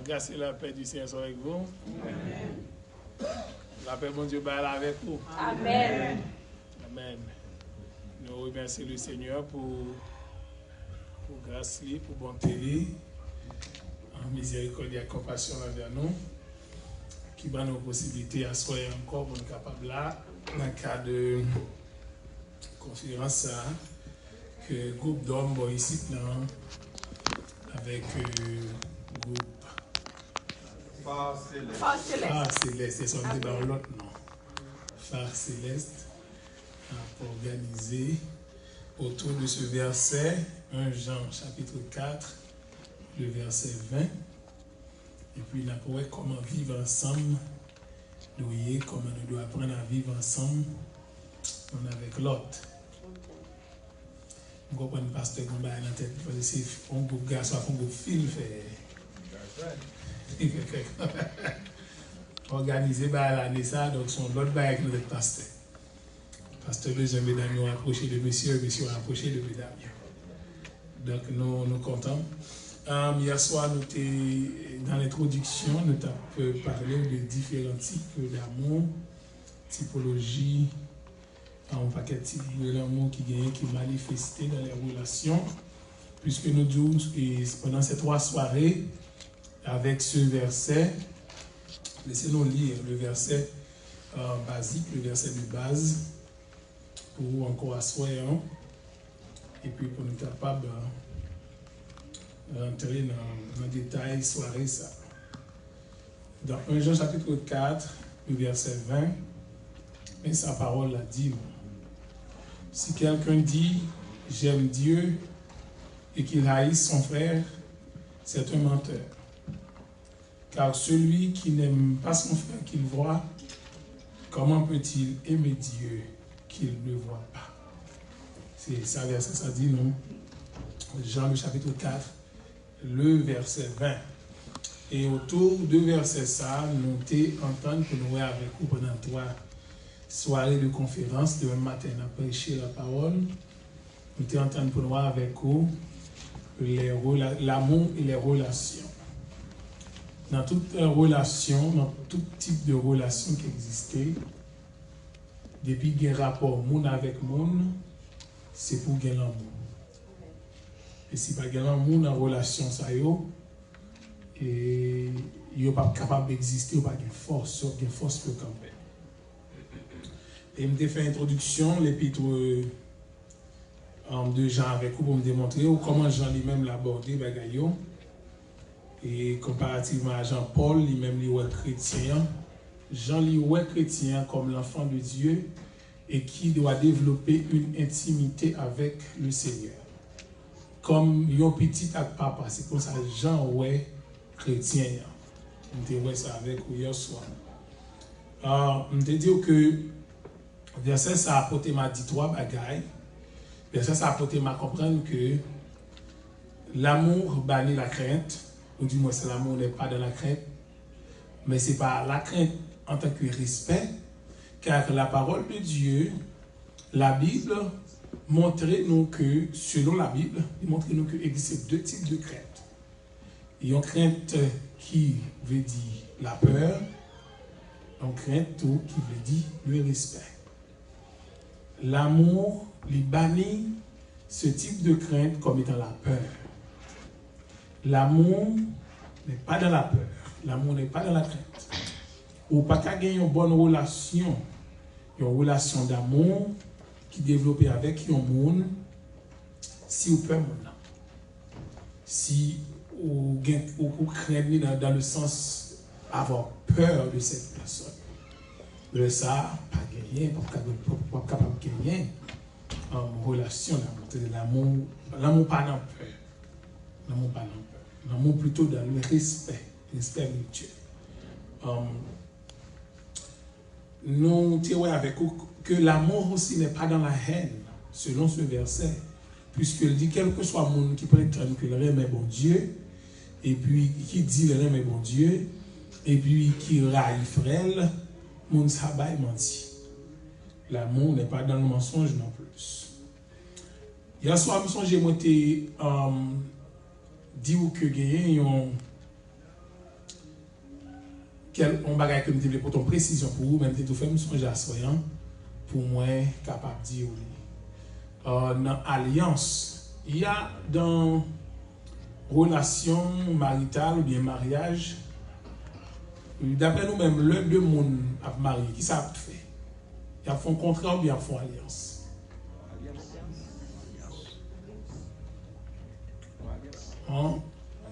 La grâce et la paix du Seigneur sont avec vous. Amen. La paix, bon Dieu, est avec vous. Amen. Amen. Nous remercions le Seigneur pour grâce, pour bonté, en miséricorde et compassion envers nous, qui va nous possibilités à soyez encore pour nous capables là, dans le cadre de conférence, que le groupe d'hommes ici, avec le groupe Phare Céleste. C'est son dans l'autre nom. Phare Céleste a organisé autour de ce verset, 1 Jean chapitre 4, le verset 20. Et puis, il a pour comment vivre ensemble. Nous voyez comment nous devons apprendre à vivre ensemble, l'un avec l'autre. Vous comprenez, pasteur Gomba dans la tête, parce que c'est un groupe garçon, un groupe fil fait. Organisé par l'année ça, donc son l'autre bail avec notre pasteur. Pasteur les jeunes mesdames ont approché de monsieur, monsieur a approché de mesdames. Donc nous sommes contents. Hier soir, nous dans l'introduction, nous avons parlé de différents types d'amour, typologie, un paquet de types d'amour qui est manifesté dans les relations, puisque nous disons, pendant ces 3 soirées, avec ce verset, laissez-nous lire le verset basique, le verset de base, pour encore asseoir, et puis pour nous capables d'entrer dans le détail, soirée ça. Dans 1 Jean chapitre 4, le verset 20, mais sa parole l'a dit. Si quelqu'un dit « j'aime Dieu » et qu'il haïsse son frère, c'est un menteur. Car celui qui n'aime pas son frère qu'il voit, comment peut-il aimer Dieu qu'il ne voit pas? C'est ça, verset, ça dit, non? Jean, le chapitre 4, le verset 20. Et autour de verset ça, nous t'entendons que nous avec vous pendant 3 soirées de conférence. Demain matin, on a prêché la parole. Nous t'entendons pour nous avec vous l'amour et les relations. Dans toute relation, dans tout type de relation qui existait, depuis qu'il y a un rapport monde avec monde, c'est pour gagner l'amour. Et si pas gagner l'amour dans la relation, ça y est, et il n'est pas capable d'exister, il n'y a pas de force, sauf de force pour camper. Et je me fait introduction, l'épître de Jean avec vous pour me démontrer comment Jean lui-même l'a abordé, bagaillon. Et comparativement à Jean-Paul, lui-même, lui est chrétien. Jean lui est chrétien comme l'enfant de Dieu et qui doit développer une intimité avec le Seigneur. Comme un petit à papa, c'est pour ça que Jean est chrétien. Je vais ça avec vous hier soir. Je vais dire que verset ça a apporté m'a dit 3 bagailles. Verset ça a apporté m'a comprendre que l'amour bannit la crainte. Ou du moins, l'amour n'est pas dans la crainte, mais c'est pas la crainte en tant que respect, car la parole de Dieu, la Bible, montre-nous que, selon la Bible, il montre-nous qu'il existe 2 types de crainte. Il y a une crainte qui veut dire la peur, une crainte qui veut dire le respect. L'amour, il bannit ce type de crainte comme étant la peur. L'amour n'est pas dans la peur. L'amour n'est pas dans la crainte. Ou pas qu'à gagner une bonne relation, une relation d'amour qui développe avec un monde si vous peur monde. Si vous craignez dans le sens avoir peur de cette personne. De ça, pas gagner, pas capable de gagner en relation d'amour. L'amour pas dans peur. L'amour pas dans peur. L'amour plutôt dans le respect mutuel. Nous tirons avec vous que l'amour aussi n'est pas dans la haine, selon ce verset, puisqu'il dit quel que soit le monde qui prétend que le aime est bon Dieu, et puis qui dit le aime est bon Dieu, et puis qui raille frère, mon sabbat menti. L'amour n'est pas dans le mensonge non plus. Hier soir, je me suis dit que quel bagage que me devez pour ton précision pour vous, même si tout fait me songer à soyant pour moi capable de dire dans alliance, il y a dans relation maritale ou bien mariage, d'après nous-mêmes, l'un de monde à marié, qui ça fait? Il y a un contrat ou bien il y a une alliance?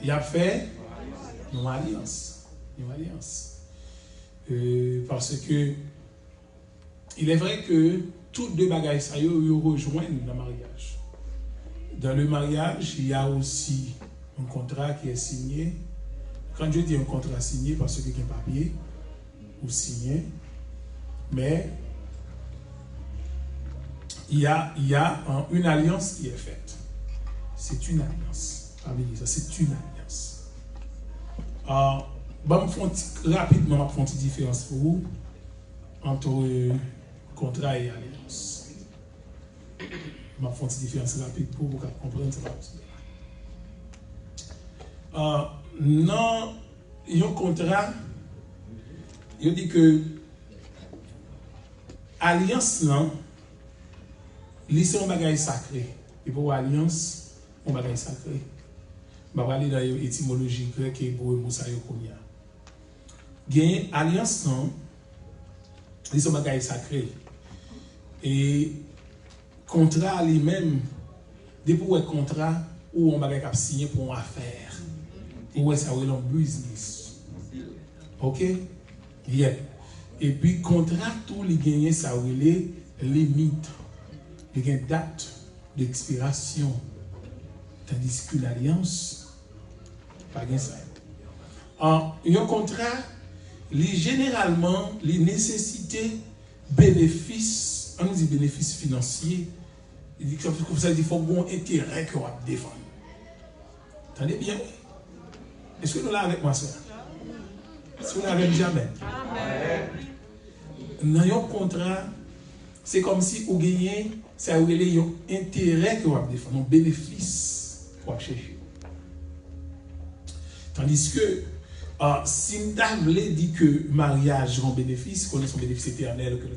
Il a fait une alliance. Une alliance. Parce que il est vrai que toutes deux bagailles ça rejoignent le mariage. Dans le mariage, il y a aussi un contrat qui est signé. Quand je dis un contrat signé, parce que c'est un papier ou signé, mais il y a une alliance qui est faite. C'est une alliance. C'est une alliance. Rapidement, je vais faire une différence pour vous entre contrat et alliance. Je vais faire une différence rapide pour vous comprendre ça. Non, il y a un contrat, il dit que alliance, c'est un bagage sacré. Et pour alliance, un bagage sacré. Je vais aller dans l'étymologie grecque et pour Moussa Yokonia. Gain alliance, c'est un bagage sacré. Et contrat lui-même, depuis un contrat ou un bagage signé pour une affaire. Ou ça va dans business. OK? Yeah. Et puis contrat tout les gagner ça va les limites. Il y a une date d'expiration. Tandis qu'une alliance, pas de ça. Un contrat, généralement, les nécessités, bénéfices, on dit bénéfices financiers, il dit que ça dit qu'il faut un intérêt qu'on va défendre. Attendez bien. Est-ce que nous l'avons avec moi, ça? Est-ce que nous l'avons jamais? Dans un contrat, c'est comme si vous gagnez, ça vous avez un intérêt que vous avez défendre, un bénéfice pour chercher. Tandis que si nous avons dit que mariage rend bénéfice, qu'on a son bénéfice éternel que le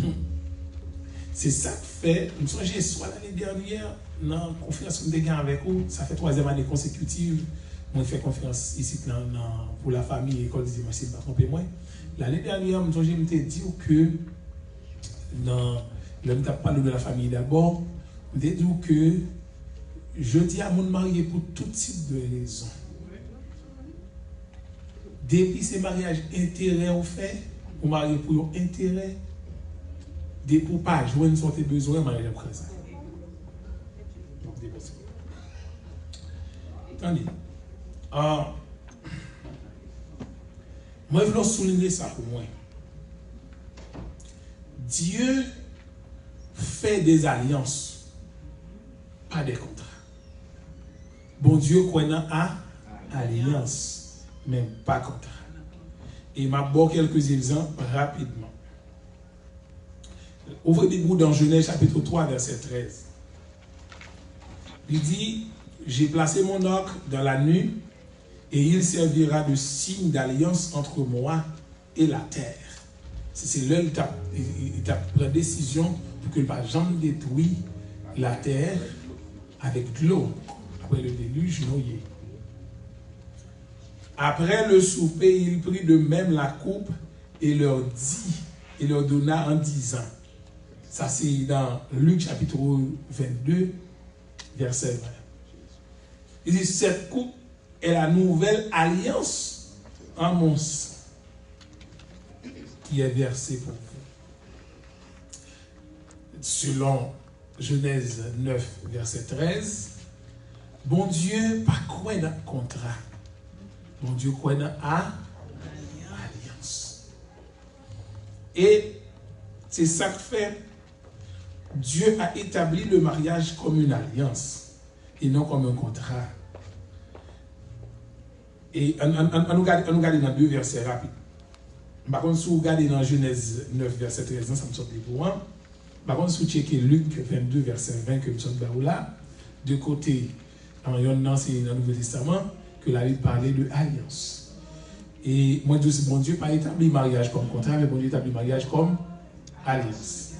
gagne. C'est ça que fait, nous sommes soit l'année dernière, dans la conférence que nous avons avec vous, ça fait 3e année consécutive, on fait conférence ici pour la famille, l'école des dimanches, c'est pas trompé moi. L'année dernière, je me suis dit que dans le parlé de la famille d'abord, je me dit que je dis à mon marié pour tout type de raisons. Depuis ces mariages intérêt au fait, on marie pour un intérêt, des pour pas joindre son besoin, mariage après ça. Attendez. Moi, je veux souligner ça pour moi. Dieu fait des alliances, pas des contrats. Bon Dieu croit dans alliance, mais pas contrat. Et il m'a bon quelques exemples rapidement. Ouvrez des bouts dans Genèse chapitre 3, verset 13. Il dit, j'ai placé mon arc dans la nuit et il servira de signe d'alliance entre moi et la terre. C'est là qu'il pris décision pour que le pas jamais détruit la terre avec l'eau après le déluge noyé. Après le souper, il prit de même la coupe et leur donna en disant. Ça c'est dans Luc chapitre 22, verset 20. Il dit, cette coupe est la nouvelle alliance en mon sang qui est versée pour vous. Selon Genèse 9, verset 13, bon Dieu, pas quoi dans le contrat. Bon Dieu, quoi dans alliance. Et c'est ça que fait. Dieu a établi le mariage comme une alliance et non comme un contrat. Et on nous regarde dans 2 versets rapides. Par contre, si vous regardez dans Genèse 9, verset 13, ça me sort des points. Par contre, si vous checkez Luc 22, verset 20, que nous sommes là, de côté, c'est dans le Nouveau Testament, que la Bible parlait de alliance. Et moi, je dis, mon Dieu pas établi mariage comme contrat, mais mon Dieu établi mariage comme alliance.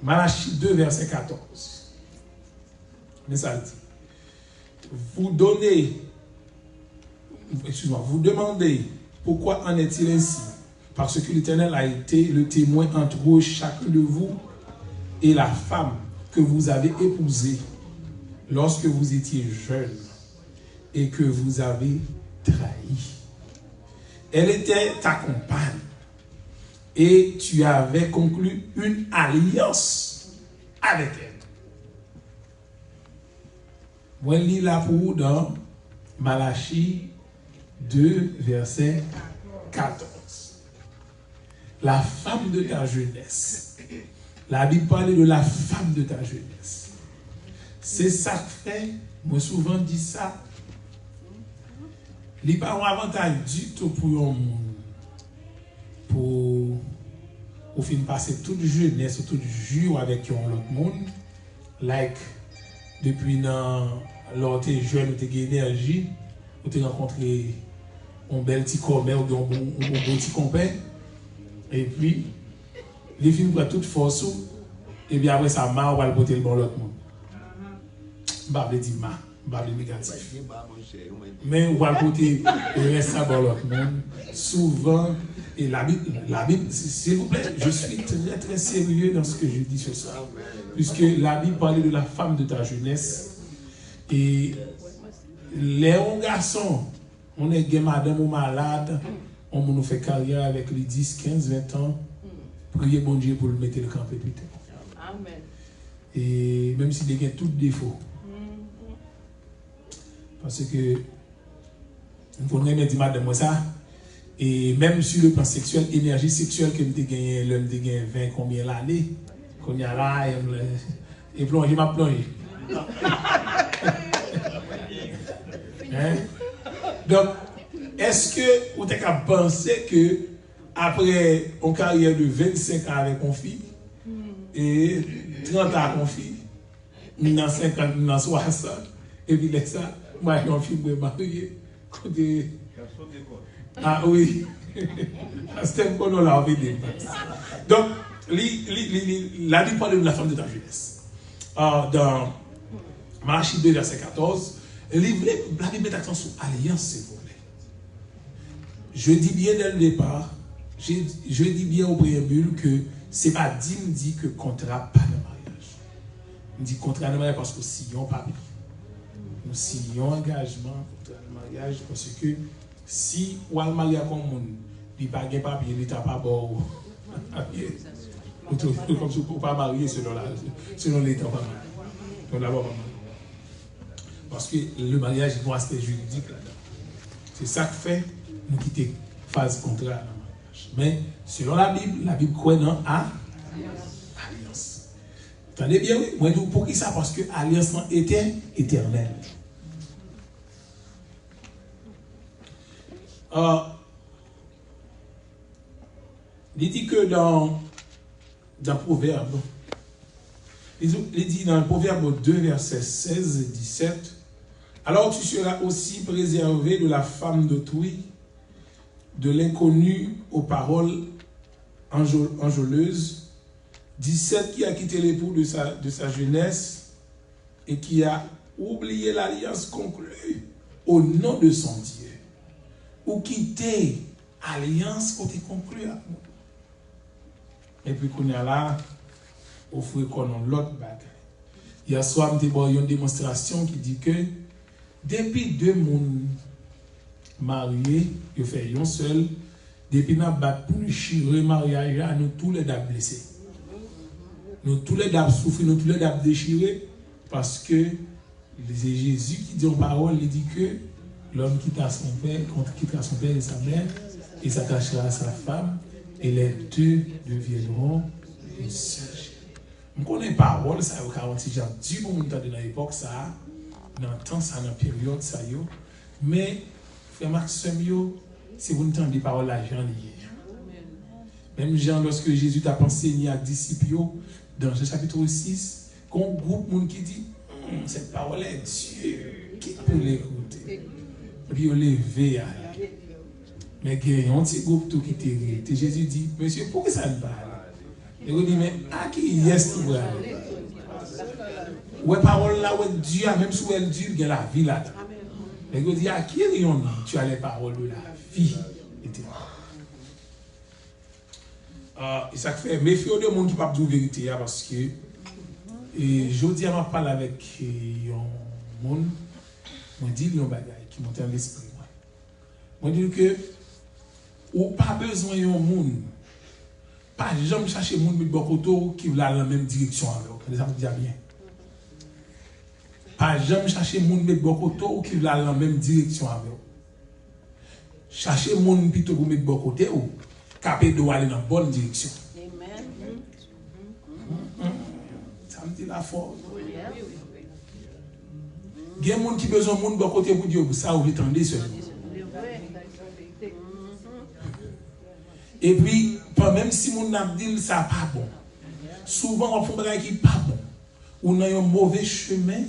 Malachie 2, verset 14. Mais ça dit, vous demandez pourquoi en est-il ainsi? Parce que l'Éternel a été le témoin entre vous, chacun de vous, et la femme que vous avez épousée lorsque vous étiez jeune et que vous avez trahi. Elle était ta compagne et tu avais conclu une alliance avec elle. Moi, je lis là pour vous dans Malachie 2, verset 14. La femme de ta jeunesse. La Bible parle de la femme de ta jeunesse. C'est ça que fait, moi souvent dis ça. Il n'y a pas un avantage du tout pour un monde. Pour finir passer toute jeunesse, toute jour avec un autre monde. Like, depuis lors tu es jeune, tu as énergie, tu as rencontré un bel petit commerce ou un bon petit compère. Et puis, les films prennent toute force, et bien après ça, on va le porter le bon l'autre monde. Je ne vais pas dire négatif. Mais on va le porter le reste bon l'autre monde. Souvent, et la Bible, s'il vous plaît, je suis très très sérieux dans ce que je dis ce soir. Puisque la Bible parlait de la femme de ta jeunesse. Et les garçons, on est gay madame ou malade, on nous fait carrière avec les 10, 15, 20 ans. Priez bon Dieu pour le mettre le camp plus tard. Amen. Et même s'il y a tout défaut. Parce que vous pouvez me dire madame moi ça. Et même sur le plan sexuel, énergie sexuelle que je gagné, l'homme de gagné 20 combien l'année, qu'on y a là, et plongé, m'a plongé. Hein? Donc, est-ce que vous avez pensé que après une carrière de 25 ans avec une fille et 30 ans avec une fille, dans 50, dans 60, et puis là, ça, moi j'ai une fille de mariée. Ah oui, c'était un peu là, on dit. Donc, la Bible parle de la femme de ta jeunesse. Dans Malachie 2, verset 14, la Bible met accent sur alliance, s'il vous plaît. Je dis bien dès le départ, je dis bien au préambule que ce n'est pas dit que contrat pas de mariage. On dit contrat de mariage parce que sillon pas bien. Nous sillons engagement contrat de mariage parce que si on a marié comme monde, il n'y a pas de papier, il n'y a pas de papier. Comme si on ne peut pas marier selon l'État. Parce que le mariage est un aspect juridique là-dedans. C'est ça qui fait nous quitter phase contrat dans le mariage. Mais selon la Bible croit dans alliance. Attendez bien, oui. Moi, je dis pour qui ça? Parce que l'alliance était éternelle. Il dit que dans Proverbe, il dit dans le Proverbe 2, verset 16 et 17, alors tu seras aussi préservé de la femme d'autrui, de l'inconnu aux paroles enjôleuses, 17 qui a quitté l'époux de sa jeunesse et qui a oublié l'alliance conclue au nom de son Dieu, ou quitté l'alliance côté conclue avec nous. Et puis qu'on est là, au frère qu'on a l'autre bagaille. Hier soir, je me une démonstration qui dit que depuis 2 mondes mariés, ils fait un seul, depuis nous battre pour nous chirer mariage, nous tous les dames blessés. Nous tous les dames souffrir, nous tous les dames déchirés, parce que c'est Jésus qui dit en parole, il dit que l'homme quittera son père, quittera son père et sa mère, et s'attachera à sa femme, et les deux deviendront une seule chair. Je connais la parole, ça y a 46 ans, du monde dans l'époque, ça, dans le temps, ça, dans la période, ça y est. Mais, frère Maxime, si vous entendez la parole, là, j'en ai. Même Jean, lorsque Jésus t'a enseigné à disciples, dans le chapitre 6, qu'on groupe de monde qui dit, cette parole est Dieu, qui peut l'écouter? puis on levé. Mais il y a un petit groupe tout qui était. Jésus dit, monsieur, pourquoi ça ne parle? Et on dit, mais à qui est-ce qu'il va aller? Ouais, parole là, ouais, Dieu, même si elle dit, il y a la vie là. Et on dit, à qui tu as les paroles de la vie éternelle? Et ça fait, méfiez-vous de monde qui ne parle pas de vérité, parce que je dis à ma parole avec un monde, je dis un bagage qui monte dans l'esprit. Je dis que, ou pas besoin d'un monde, pas jamais chercher un monde de bon côté qui va dans la même direction avec vous. Ça veut dire bien. Pas jamais chercher un monde de bon côté qui va dans la même direction avec vous. Chercher un monde plutôt pour mettre de bon côté ou capable d'aller dans la bonne direction. Amen. Ça me dit la force. Il y a des gens qui ont besoin de monde de bon côté pour dire ça ou l'étendre seulement. Et puis, même si mon dit ça n'est pas bon, souvent on fait des choses qui ne sont pas bon, on a un mauvais chemin,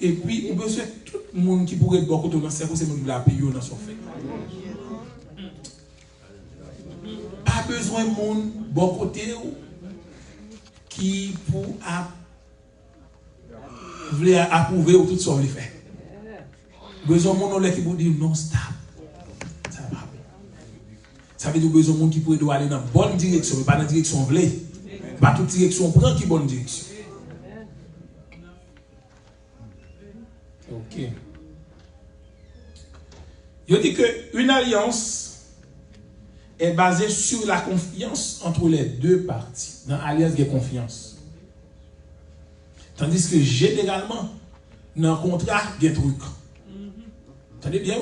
et puis on a besoin de tout le monde qui pourrait être bon côté dans le cerveau, c'est le monde qui l'a payé dans son fait. Pas besoin de monde bon côté qui pour approuver ou tout ce qu'on veut faire. Besoin de monde qui pour dire non, stop. Ça va pas. Ça veut dire besoin de monde qui pourrait aller dans la bonne direction, mais pas dans la direction voulée. Pas toute direction prend qui bonne direction. Ok. Je dis qu'une alliance est basée sur la confiance entre les deux parties. Dans l'alliance, il y a confiance. Tandis que généralement, dans un contrat, il y a des trucs. Entendez bien?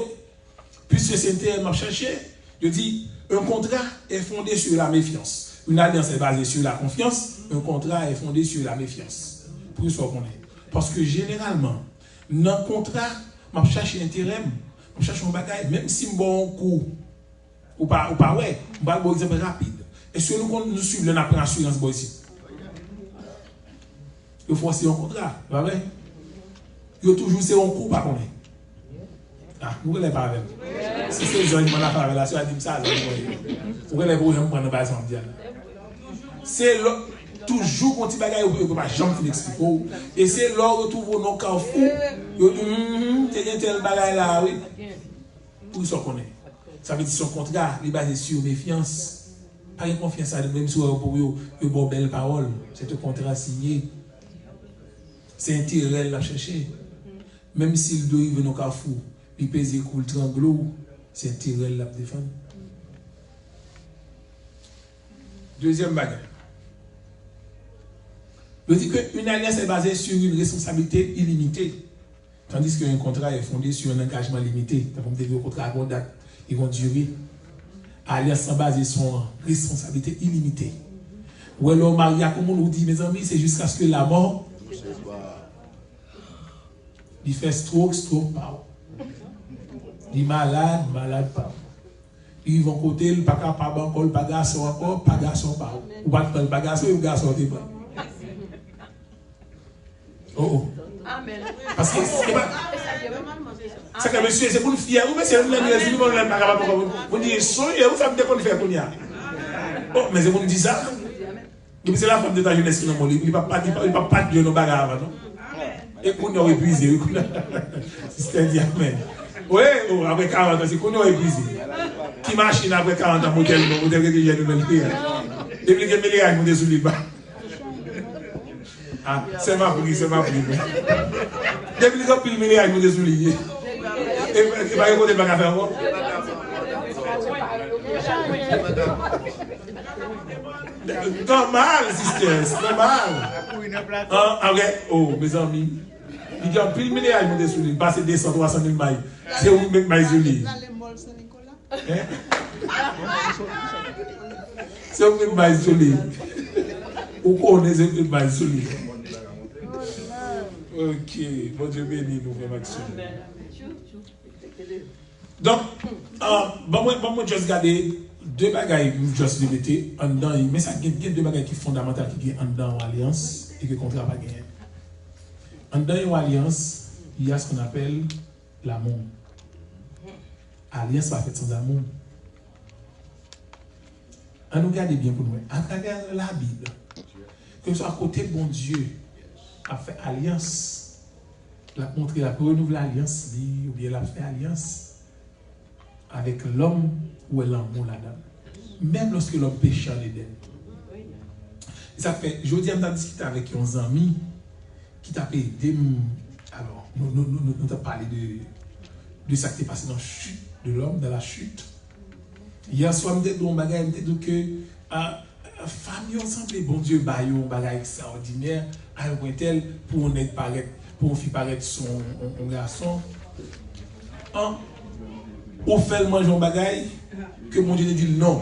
Puisque c'est un terme à chercher, je dis, un contrat est fondé sur la méfiance. Une alliance est basée sur la confiance, un contrat est fondé sur la méfiance. Pour ce qu'on est. Parce que généralement, dans un contrat, je cherche un terrain, je cherche un bagage, même si je bon coup, ou pas, ouais, je vais un exemple rapide. Et si nous suivons, on apprend assurance ici. Il faut aussi un contrat, pas vrai? Il faut toujours c'est un coup, pas qu'on est. Ah, vous ne voulez pas avec. Si c'est les gens qui m'ont fait avec la soeur, dit ça, vous voulez pas vous prendre par exemple. C'est toujours quand tu bagaille, vous ne pouvez pas jamais l'expliquer. Et c'est là où vous trouvez nos carrefours. Vous dites, tu tel bagaille là, oui. Pour ça qu'on est. Ça veut dire son contrat, il est basé sur méfiance. Pas une confiance à lui-même sur une belle parole. C'est un contrat signé. C'est intérêt à chercher. Même s'il doit venir au carrefour, il pèse coule tranglo, c'est intérêt à défendre. Deuxième bagage. Je dis qu'une alliance est basée sur une responsabilité illimitée, tandis qu'un contrat est fondé sur un engagement limité. Comme des contrats à date, ils vont durer. Alliance est basée sur une responsabilité illimitée. Ou alors, Maria, comme on nous dit, mes amis, c'est jusqu'à ce que la mort. Il fait stroke, pas. Il est malade, pas. Ils vont côté, il n'y a pas encore, pas garçon encore, pas garçon pas. Ou pas garçon, ou garçon pas. Oh. Amen. Parce que c'est pas. C'est que monsieur, c'est pour le fier, ou monsieur, vous ne pas vous dites, soyez, vous savez qu'on fait qu'on y a. Oh, mais c'est pour nous dire ça. C'est la femme de ta jeunesse qui n'a pas dit, il ne va pas dire nos bagarres, non? Et qu'on a épuisé. C'est dit amen. Oui, après 40 ans, c'est qu'on a épuisé. Qui machine après 40 ans, modèle que j'ai de pays. Depuis que je me suis dit, ah, c'est ma prise, c'est ma prise. Depuis que je me suis dit, et pas écouter pas faire quoi? Normal, sister, normal. Ah, ok, oh, mes amis. Il y a plus de milliards de souliers, passer 200, 300 000 mailles. C'est où mes mailles souliers? C'est où mes mailles souliers? Où connaissez mes mailles souliers? Ok, bon Dieu béni, nous faisons action. Donc, bon, juste garder deux bagailles, juste les mettre en dedans, mais ça il y a deux bagailles qui sont fondamentales qui sont en dedans en alliance et que le contrat pas gagné. En dedans une alliance, il y a ce qu'on appelle l'amour. Alliance pas faite sans amour. On nous garde bien pour nous. À travers la Bible, que ce soit à côté de bon Dieu, a fait alliance, l'a montré, la renouveler l'alliance, ou bien l'a fait alliance avec l'homme ou l'amour là-dedans. Même lorsque l'homme péché en Éden. Ça fait, je dis, on a discuté avec un ami qui t'a aidé. Alors, nous avons parlé de ce qui s'est passé dans la chute de l'homme, dans la chute. Hier soir, je me disais que famille ensemble, bon Dieu, baillot, un bagage extraordinaire, à un point tel pour on paraître, pour on faire paraître son garçon. On fait manger un bagage que mon Dieu dit non.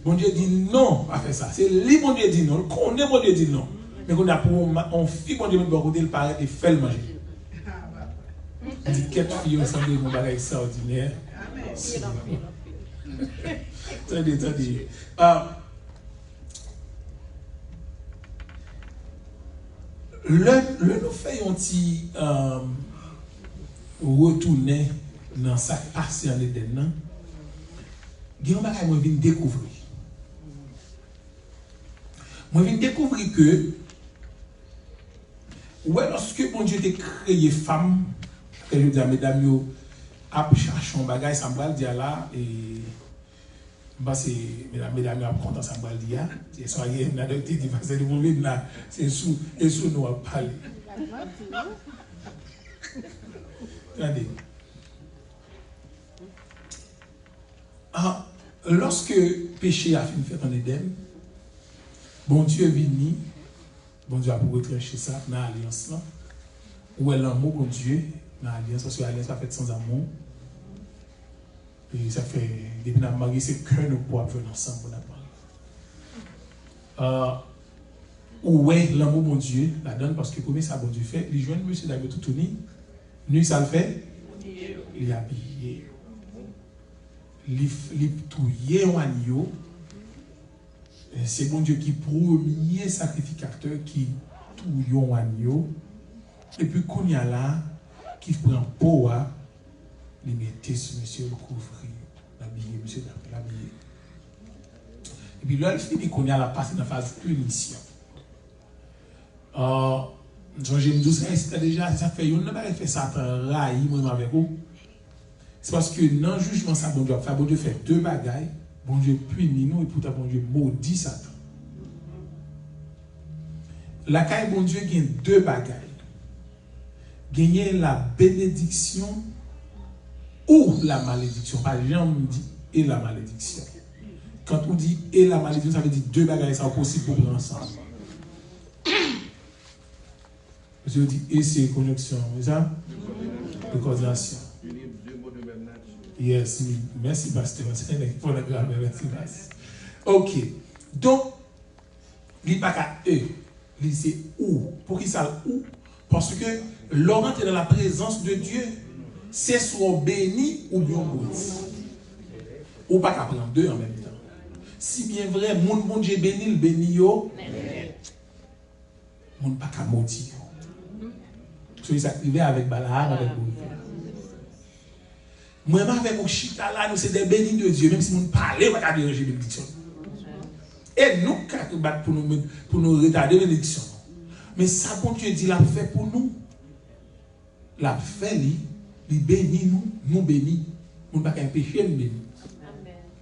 Bon Dieu dit non à faire ça. C'est lui, bon Dieu dit non. On est bon Dieu dit non. Mais qu'on a pour on fit bon Dieu de côté, il paraît et fait le manger. On dit quatre filles ensemble, un bagage extraordinaire. Attendez. Le nous fait un petit retourner dans sa passé en Éden. Il y a un bagage que je viens découvrir. Je viens découvrir que lorsque bon Dieu a créé femme, que je dis à mesdames, yo a cherché un bagage, ça me dire là, et bah c'est mesdames, a content ça me dire, et soyez n'adopté, c'est le moment là, c'est sous nous à parler. Regardez. Lorsque péché a fini fait en Éden, bon Dieu est venu, bon Dieu a pour retrancher ça dans l'alliance là. Où est l'amour, bon Dieu, dans l'alliance, parce que l'alliance a fait sans amour. Et ça fait, depuis que nous mariés, c'est que nous pouvons venir ensemble. Où est l'amour, bon Dieu, la donne, parce que comme ça, bon Dieu fait, les jeunes, monsieur David Toutouni, nous, ça le fait, il est habillé. Il touille en agneau. C'est bon Dieu qui premier sacrificateur qui touille en agneau. Et puis qu'on y a là, qui prend peau, il mettait sur monsieur le couvrir, l'habiller, monsieur l'habiller. Et puis là, il finit qu'on y a la passé dans la phase punition. J'aime dire ça, c'était déjà, ça fait, on n'a pas fait ça en raï, moi avec vous. C'est parce que dans le jugement, ça, bon Dieu fait, bon Dieu fait deux bagailles, bon Dieu punit nous et pourtant bon Dieu maudit Satan. La caille, bon Dieu, gagne deux bagailles. Gagner la bénédiction ou la malédiction. Par exemple, on dit et la malédiction. Quand on dit et la malédiction, ça veut dire deux bagailles, ça possible pour prendre ensemble. Je dis et c'est conjonction, c'est ça? De coordination. Yes, merci pasteur. Pour la grammaire, merci pasteur. Ok. Donc, il n'y a pas qu'à e. Il c'est où. Pour qui ça où? Parce que l'homme est dans la présence de Dieu. C'est soit béni ou bien maudit. Ou pas qu'à prendre deux en même temps. Si bien vrai, mon bon Dieu béni, le béni yo. Mon pas qu'à maudit. So, ça arrive avec Balaam, avec vous. Moi, avec mon chita là, nous, c'est des bénis de Dieu, même si nous parlons, on va pas déranger bénédiction. Et nous, quand battre pour nous retarder bénédiction. Mais ça, bon Dieu dit, l'a fait pour nous. L'a fait, il bénit nous, nous bénit. Nous ne pouvons pas pécher, nous bénit.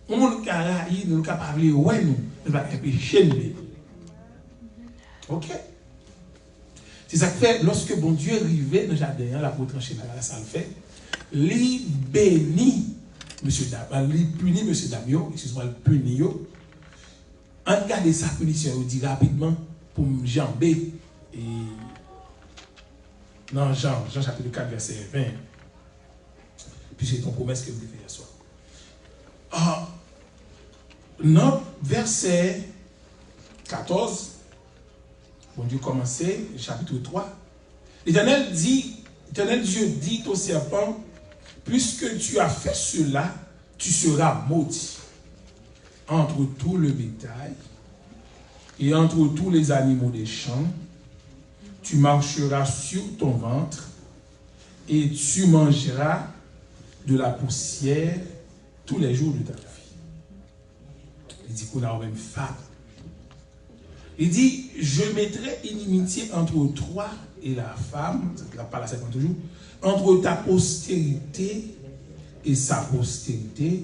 Nous ne pouvons pas nous parler, ouais, nous ne pouvons pas pécher, nous bénit. Ok? C'est ça que fait, lorsque bon Dieu est arrivé dans le jardin, la pour trancher la ça le fait, il bénit M. Dam, il punit M. Damio, excuse-moi, il punit yo. En regardant sa punition, il dit rapidement pour me jamber. Et dans Jean chapitre 4, verset 20. Puis c'est ton promesse que vous avez fait hier soir. Dans verset 14, bon Dieu commençait, chapitre 3. L'Éternel Dieu dit au serpent, puisque tu as fait cela, tu seras maudit entre tout le bétail et entre tous les animaux des champs. Tu marcheras sur ton ventre et tu mangeras de la poussière tous les jours de ta vie. Il dit qu'on a même femme. Il dit, je mettrai inimitié entre toi et la femme, ça ne pas la 50 jours, entre ta postérité et sa postérité,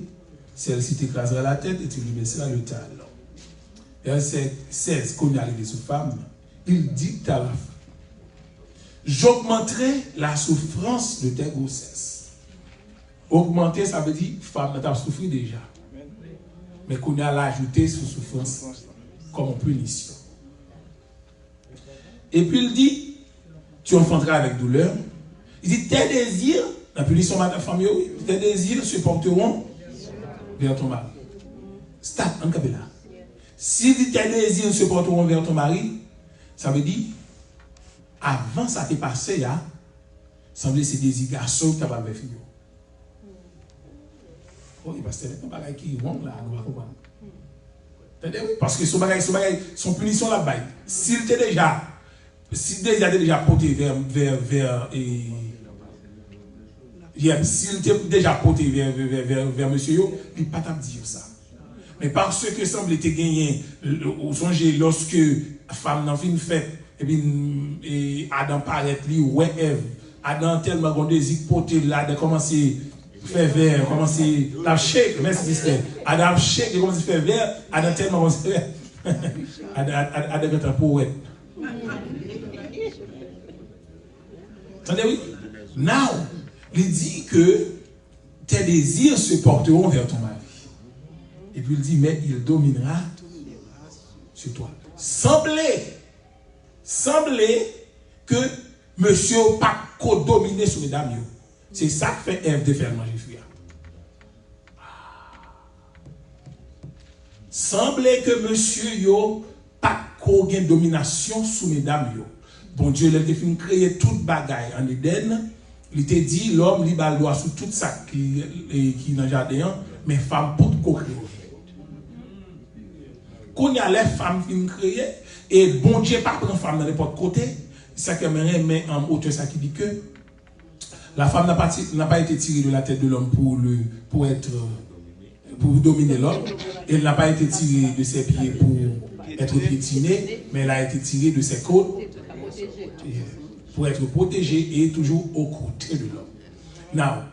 celle-ci t'écrasera la tête et tu lui baisseras le talon. Verset 16, qu'on est arrivé sous femme, il dit à la femme, j'augmenterai la souffrance de tes grossesses. Augmenter, ça veut dire, femme, tu as souffert déjà. Mais qu'on a l'ajouté sous souffrance comme punition. Et puis il dit, tu enfanteras avec douleur. Il dit, tes désirs, la punition de ta famille, oui, tes désirs se porteront vers ton mari. Stop, en là. Si tes désirs se porteront vers ton mari, ça veut dire, avant ça t'est passé, il semblait que c'est des garçons qui avaient fait. Oui, parce que c'est un bagage qui est bon là, on va comprendre. Parce que son punition là-bas, s'il t'est déjà porté s'il t'est déjà porté vers monsieur, il ne peut pas dire ça. Mais parce que semble te gagné, ou songez lorsque femme n'a fait une fête, et puis Adam paraît lui, ouais, Ève, Adam tellement grand désir porter là, de commencer faire vers, commencer à shake, merci sister. Adam shake, il commence à faire vers, Adam tellement commence à faire. Adam est un poète. Attendez, oui? Now, il dit que tes désirs se porteront vers ton mari. Et puis il dit, mais il dominera sur toi. Semblez que monsieur n'a pas co-dominé sur mesdames. C'est ça que fait Ève de faire manger frère. Semblait que monsieur n'a pas co-gain domination sur mesdames. Bon Dieu, il a fait créer toute bagaille en Éden. Il t'a dit, l'homme libre le droit sur tout ça qui est dans le jardin, mais femme pour co-créer. Quand il y a les femmes qui ont créé, et bon Dieu pas prendre femme dans n'importe côté, ça qui mais en auteur ça qui dit que la femme n'a pas été tirée de la tête de l'homme pour dominer l'homme. Elle n'a pas été tirée de ses pieds pour être piétinée, mais elle a été tirée de ses côtes pour être protégée et toujours aux côtés de l'homme. Now,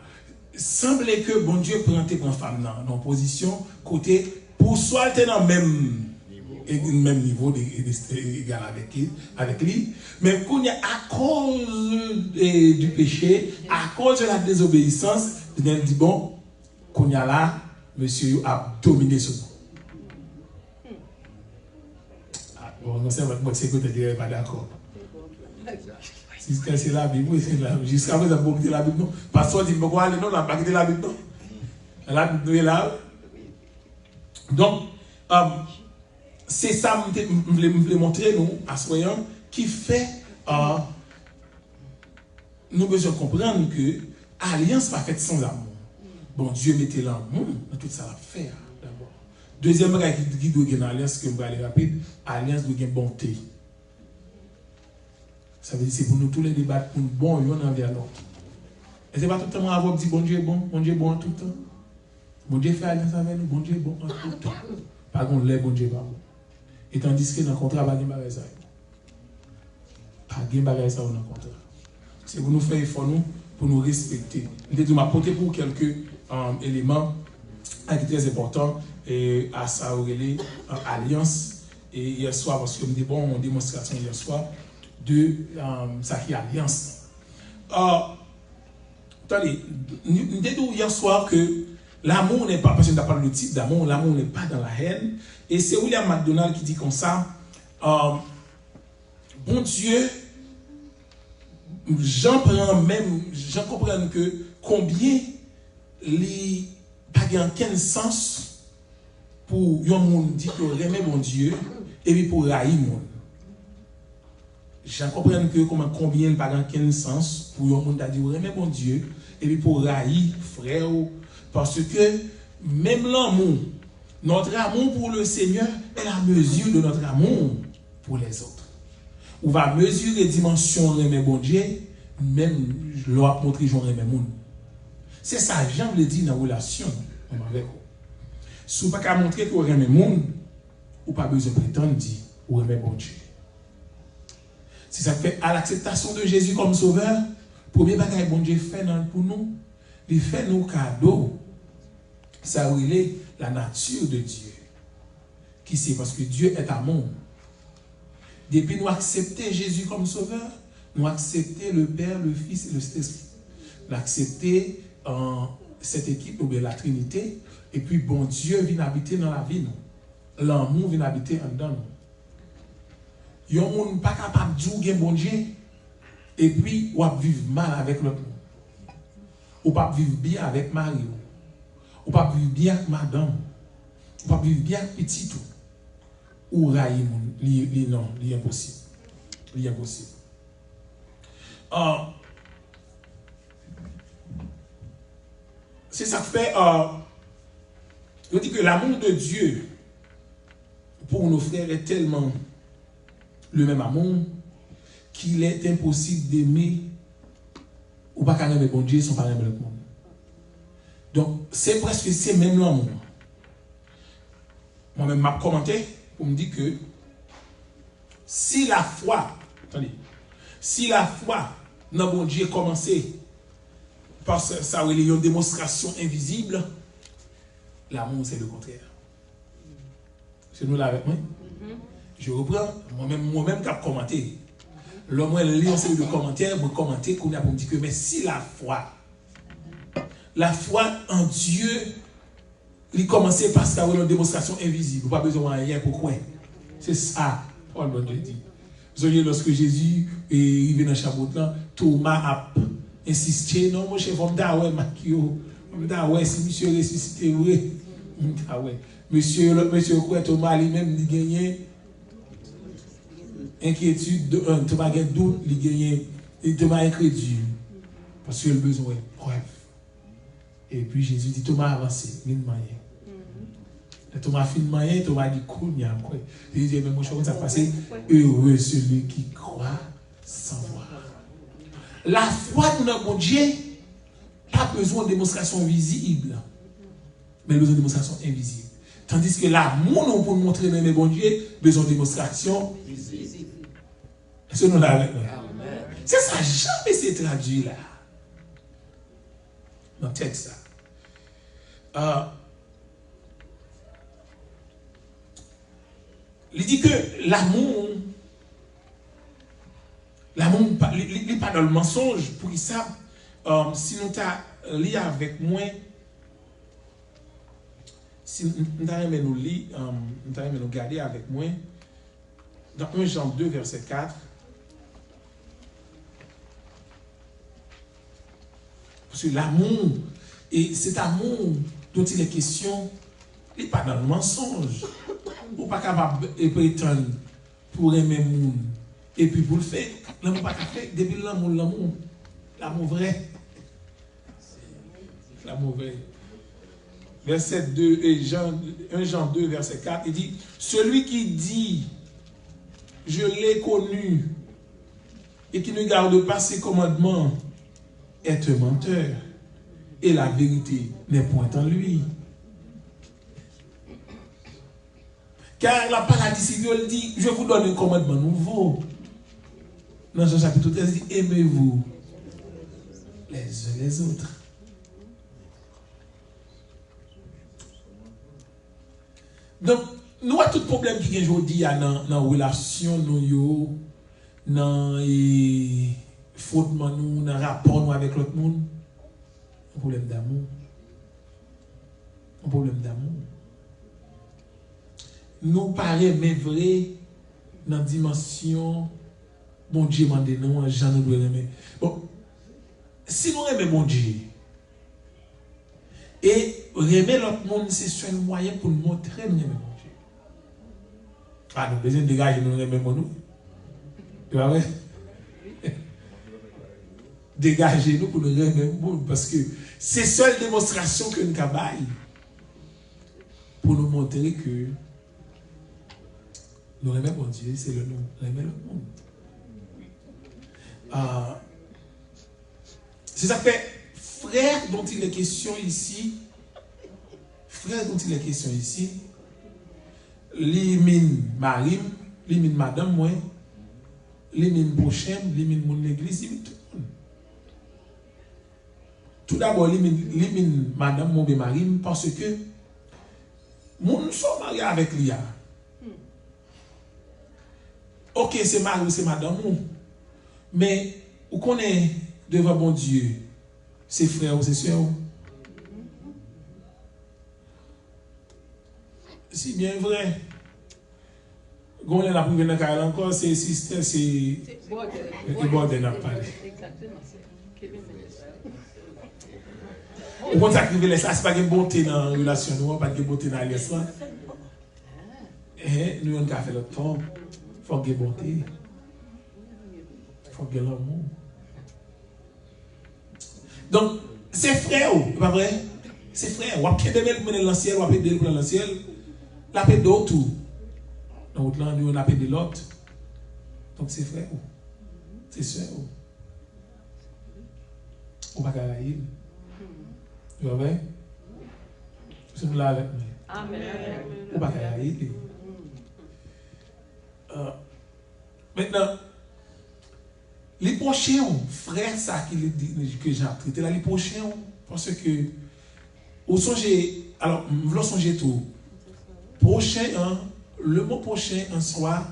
semblait que bon Dieu prend femme dans position côté pour soit elle dans le même niveau égal avec lui, mais qu'on y a à cause du péché, à cause de la désobéissance, il dit bon, qu'on y a là, monsieur a dominé ce monde. Bon, c'est votre sécurité, vous n'êtes pas d'accord. Si c'est la Bible, c'est la Bible. Jusqu'à présent, vous avez la Bible, non? Pasteur dit, pourquoi aller, non, on n'a pas quitté la Bible, non? La Bible est là. Donc, c'est ça que je voulais montrer, nous, à ce moment, qui fait, nous devons comprendre que l'alliance pas faite sans amour. Bon, Dieu mettait l'amour dans tout ça à faire, d'abord. Deuxième bagage qui doit gagner l'alliance, que je vais aller rapide, l'alliance doit gagner bonté. Ça veut dire que c'est pour nous tous les débats pour nous bon, l'un envers l'autre. Et c'est pas tout le temps avoir dit bon Dieu est bon tout le temps. Bon Dieu fait alliance avec nous, bon Dieu est bon tout le temps. Par contre, les bon Dieu pas bon. Et tandis que dans le contrat, pas de bagage ça. Pas de bagage ça dans le contrat. C'est pour nous faire effort pour nous respecter. Je vais m'apporter pour quelques éléments qui sont très importants et à ça, alliance. Et hier soir, parce que nous avons une démonstration hier soir de ça qui est alliance. Attendez, nous avons dit hier soir que l'amour n'est pas, parce qu'on n'a pas le type d'amour, l'amour n'est pas dans la haine. Et c'est William McDonald qui dit comme ça, bon Dieu, j'en comprends que combien il n'y a pas aucun sens pour un monde dit que aimer mon Dieu et puis pour haïr mon monde. J'en comprends que combien il n'y a pas aucun sens pour un monde dit aimer mon Dieu et puis pour haïr frère. Parce que même l'amour, notre amour pour le Seigneur est la mesure de notre amour pour les autres. On va mesurer les dimensions de mes bon Dieu, même l'on montre que j'en aime monde. C'est ça, Jean le dit dans la relation avec vous. Si vous n'avez pas montrer que vous aimez le monde, ou pas besoin de prétendre dire ou aimer bon Dieu. Si ça fait à l'acceptation de Jésus comme sauveur, premier bagage bon Dieu fait pour nous, il fait nous cadeau. Ça relève la nature de Dieu. Qui c'est parce que Dieu est amour. Depuis nous accepter Jésus comme sauveur, nous accepter le Père, le Fils et le Saint-Esprit. Nous accepter cette équipe ou bien la Trinité, et puis bon Dieu vient habiter dans la vie nous. L'amour vient habiter en dedans nous. Yon moun pas capable de dire bon Dieu et puis ou vivre mal avec l'autre monde. Ou pas vivre bien avec Marie. Ou pas vivre bien avec madame. Ou pas vivre bien avec petit tout. Ou railler moun, non, li impossible. Li impossible. C'est ça que fait je dis que l'amour de Dieu pour nos frères est tellement le même amour qu'il est impossible d'aimer ou pas qu'à aimer bon Dieu sans pas aimer le monde. Donc, c'est presque c'est même l'amour. Moi-même, m'a commenté pour me dire que si la foi, attendez, si la foi dans bon Dieu commencé par ça, il y a une démonstration invisible, l'amour c'est le contraire. C'est nous là avec moi? Je reprends, moi-même qui a commenté. L'homme lit un série de commentaires, pour commenter, qu'on a pour me dire que mais si la foi en Dieu, il commençait par ça, une démonstration invisible. Pas besoin de rien, pourquoi? C'est ça, Paul bon Dieu dit. Vous voyez, lorsque Jésus est arrivé dans le chapeau, Thomas a insisté, non, mon chef, on m'a ouais, si monsieur ressuscité, oui. Monsieur, quoi, Thomas lui-même, il gagnait inquiétude, Thomas a doute, il gagnait, Thomas incrédule. Parce qu'il a besoin de preuve. Et puis Jésus dit, Thomas avancé, il m'a Thomas fin moyen, Thomas dit, cool, il y a quoi. Il dit, mais mon cher, ça passé, heureux celui qui croit sans voir. La foi dans mon Dieu, pas besoin de démonstration visible, mais besoin de démonstration invisible. Tandis que l'amour, pour montrer dans bon Dieu, besoin de démonstration visible. Est-ce que nous l'avons avec nous? C'est ça, jamais c'est traduit là. Dans le texte ça. Il dit que l'amour n'est pas dans le mensonge. Pour ça, si nous t'as lu avec moi, si nous t'avons nous lire, nous t'avons nous garder avec moi, dans 1 Jean 2, verset 4, parce que l'amour, et cet amour dont il est question, il n'est pas dans le mensonge. Ou pas capable de prétendre pour aimer le monde. Et puis pour le faire, l'amour pas fait, depuis l'amour vrai. L'amour vrai. Verset 2, 1 Jean 2, verset 4, il dit, celui qui dit, je l'ai connu, et qui ne garde pas ses commandements, est un menteur. Et la vérité n'est point en lui. Car la parole civile dit, je vous donne un commandement nouveau. Dans Jean chapitre 13, il dit, aimez-vous les uns les autres. Donc, nous avons tout problème qui est aujourd'hui dans la relation, dans les fautes, dans le rapport avec l'autre monde. Un problème d'amour. Un problème d'amour. Nous paraît mais vrai dans la dimension bon Dieu m'a dit non, Jean nous doit aimer. Bon, si nous aimons bon Dieu et aimer l'autre monde, c'est le seul moyen pour nous montrer nous aimons bon Dieu. Ah, nous besoin de dégager nous aimons nous. Tu vois, dégagez-nous pour nous aimer bon parce que c'est la seule démonstration que nous avons pour nous montrer que nous aimons bon Dieu, c'est le nom. Nous aimons le monde. C'est ça que fait frère dont il est question ici, Limine Marim, Limine Madame, moi, Limine Bochem, Limine mon l'église, Limine tout le monde. Tout d'abord, Limine Madame, mon Marim, parce que nous sommes mariés avec Lia. Ok, c'est mari ou c'est madame, mais où qu'on est devant bon Dieu, c'est frère ou c'est soeur. C'est bien vrai. Quand on est la privée dans la encore, c'est sister, c'est. Bordel n'a pas. Ou quand ça arrive là, c'est pas une bonté dans la relation, nous, pas de bonté dans l'alliance. Nous, on a fait le temps. Il faut qu'il y ait bonté. Il faut qu'il y ait l'amour. Donc, c'est frère, pas vrai? C'est frère. On a pied de belle pour l'ancien, on a pied de pour l'ancien. La paix d'autre. Donc là, nous, on a paix de l'autre. Donc, c'est frère. C'est soeur. On va gagner. Tu vois bien? Vous sommes là avec moi. Amen. On va gagner. Maintenant, les prochains frères, ça que j'ai traité là, les prochains, parce que, au songez, alors, vous songez tout. Prochain, le mot prochain en soi,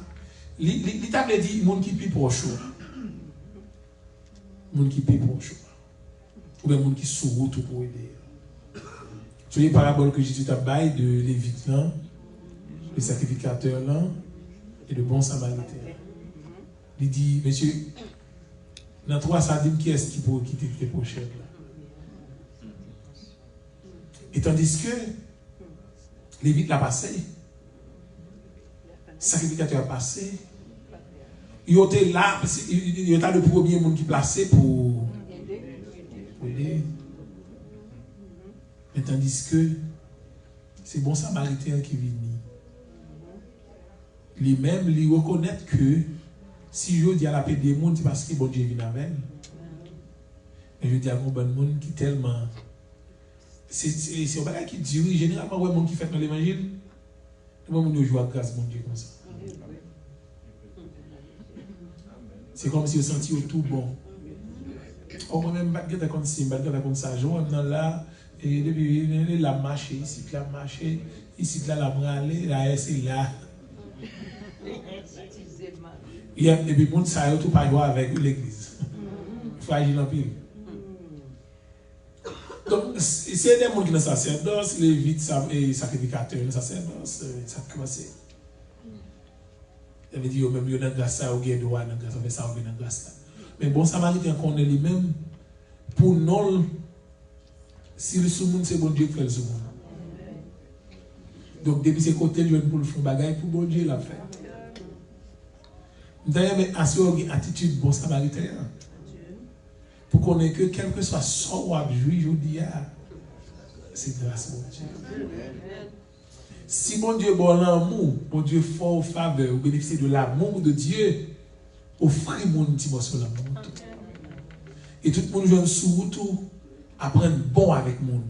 l'État dit monde qui est proche. Monde qui est proche. Ou bien monde qui sourit tout pour aider. Sur les paraboles que Jésus t'a baillé de Lévite, le sacrificateur là, et le bon samaritain. Il dit, monsieur, dans trois sardines, qui est-ce qui peut quitter les prochains là? Et tandis que Lévite l'a passé, le sacrificateur a passé, il était là, il était le premier monde qui placé pour aider. Mais tandis que c'est bon samaritain qui vient. Lui-même, lui reconnaître que si je dis à la paix des mondes, c'est parce que bon Dieu vient avec. Mais je dis à mon bon monde qui tellement. C'est un bagage qui dit, généralement, ouais, monde qui fait dans l'évangile, tout le monde joue à grâce, mon Dieu, comme ça. C'est comme si vous sentiez tout bon. Oh, moi-même, je ne sais pas comme ça. Je suis là, et depuis, il a marché, ici, il a marché, ici, il a bralé, là, c'est là. Et puis, le monde, ça a tout pas jouer avec l'église. Fragile en pile. Donc, c'est des gens qui sont sacerdoce, les vites sacrificateurs, les sacerdoce, ça a commencé. Ça veut dire, même, il y a une grâce, il y a droit, il y a ça, il y a une grâce. Mais bon, Samaritain connaît lui-même, pour nous, si le sous-monde, c'est bon Dieu qui fait le sous-monde. Donc, depuis ces côtés, je vais pour le faire bagaille pour bon Dieu l'a fait. D'ailleurs, mais assurer une attitude bon Samaritain. Pour qu'on ait que, quel que soit son ou abjoué, je dis, c'est grâce à mon Dieu. Si mon Dieu est bon l'amour, mon Dieu fort au faveur, vous bénéficiez de l'amour de Dieu, offrez-moi une dimension de l'amour. Et tout le monde joue sous tout, apprendre bon avec le monde.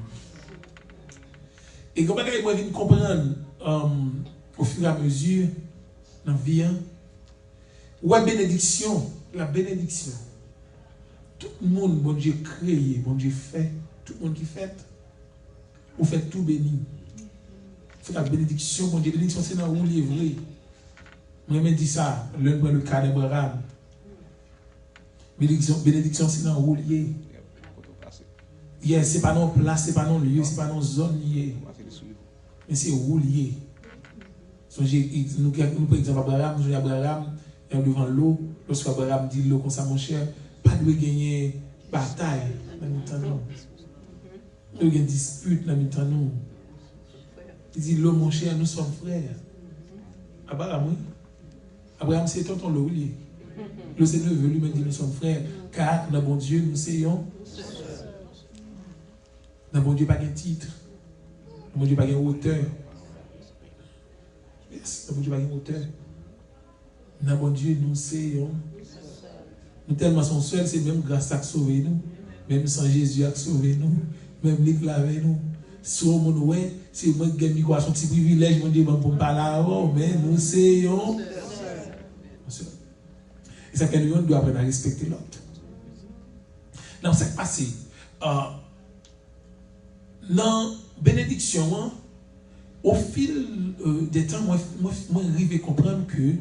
Et comment est-ce que vous comprendre au fur et à mesure dans la vie, ouais, bénédiction, la bénédiction. Tout le monde, bon Dieu créé, bon Dieu fait, tout le monde qui fait, vous faites tout béni. C'est la bénédiction, bon Dieu, bénédiction c'est dans où livrer. Moi, je me dis ça, le cas d'Abraham. Bénédiction c'est dans où lié. Yes, c'est pas non place, c'est pas non lieu, c'est pas non zone lié. Mais c'est où lié. Nous prenons exemple Abraham, nous Abraham devant l'eau, lorsque Abraham dit l'eau comme ça, mon cher, pas de gagner bataille dans le temps. Pas de gagner dispute dans le temps. Il dit l'eau, mon cher, nous sommes frères. Abraham, oui. Abraham, c'est tonton l'eau, oui. Le Seigneur veut lui-même dire nous sommes frères, car dans bon Dieu, nous soyons. Dans bon Dieu, pas de titre. Dans bon Dieu, pas de hauteur. Yes, dans bon Dieu, pas de hauteur. Dans bon Dieu, nous soyons. Nous tellement sommes seuls, c'est même grâce à sauver nous. Même sans Jésus a sauvé nous, même lui laver nous. Si on nous c'est moi qui ai son petit privilège, je dis pour parler mais nous c'est et ça que nous doit apprendre à respecter l'autre. Dans ce qui s'est passé, dans bénédiction, au fil des temps, moi arrive à comprendre que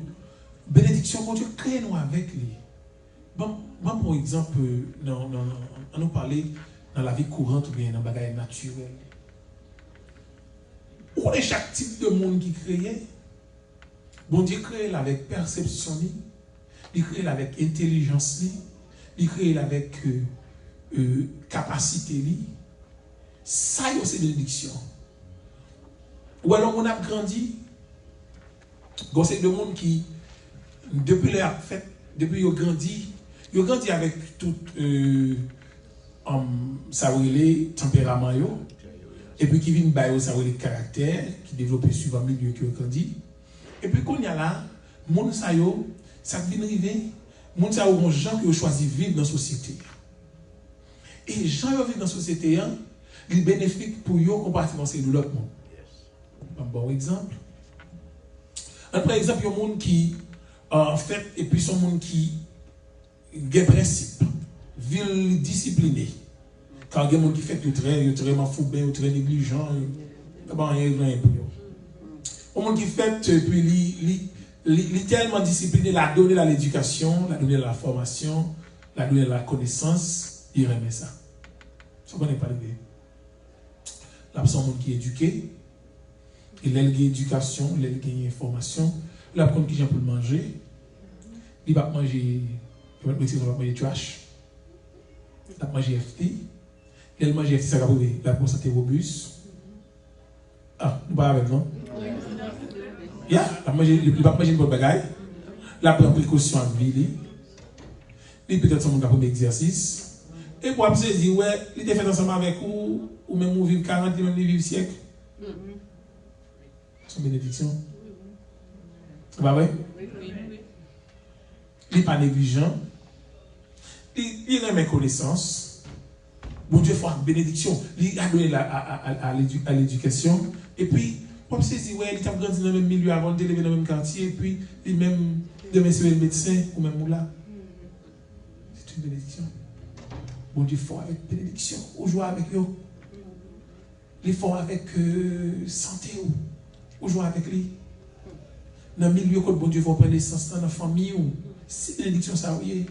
bénédiction, mon Dieu, crée nous avec lui. Bon, moi, par exemple, on nous parlait dans la vie courante ou bien dans la bagaille naturelle. Où est chaque type de monde qui crée? Bon Dieu crée avec perception, il crée avec intelligence, il crée avec capacité. Ça, c'est bénédiction. Ou alors on a grandi, c'est le monde qui, depuis leur fait, depuis qu'ils ont grandi avec tout ça relève tempérament et puis qui vient bailler ça relève caractère qui développe suivant le milieu qui ont grandi et puis qu'on y a là monde ça vient arriver monde ça ont gens qui ont choisi vivre dans la société et gens qui vivent dans la société ils bénéfiquent pour eux comparativement à l'autre monde. Un bon exemple. Par exemple, il y a un monde qui en fait et puis son monde qui des principes, ville disciplinée. Quand il y a des gens qui fait le très foubé, très négligent, il y a rien pour eux. Un monde qui fait puis il tellement discipliné, l'a donné l'éducation, l'a donné la formation, l'a donné la connaissance, il remet ça. Ça ne connaît pas l'idée. Là, c'est un monde qui est éduqué, il a l'éducation, il a l'information, il a appris qui j'ai pour le manger, il va manger. Il va manger trash. Il va manger FT. Il va manger FT, ça va prouver la santé robuste. Ah, nous parlons avec non? Il va manger une bonne bagaille. Il va prendre précaution avec lui. Il peut-être son monde pour exercice. Et pour après, il dit, ouais, il est fait ensemble avec vous, ou même vous vivez 40, même vous vivez siècle. C'est une bénédiction. C'est pas vrai? Il n'est pas négligent. Il remet connaissance. Bon Dieu, il faut une bénédiction. Il a donné à l'éducation. Et puis, comme c'est dit, ouais, il a grandi dans le même milieu avant de lever dans le même quartier. Et puis, il même demain c'est le médecin ou même là. C'est une bénédiction. Bon Dieu, il faut avec bénédiction. Ou jouer avec eux. Il faut avec santé. Ou jouer avec lui. Dans le milieu, quand bon Dieu, il faut prendre l'essence dans la famille. C'est bénédiction, ça, oui.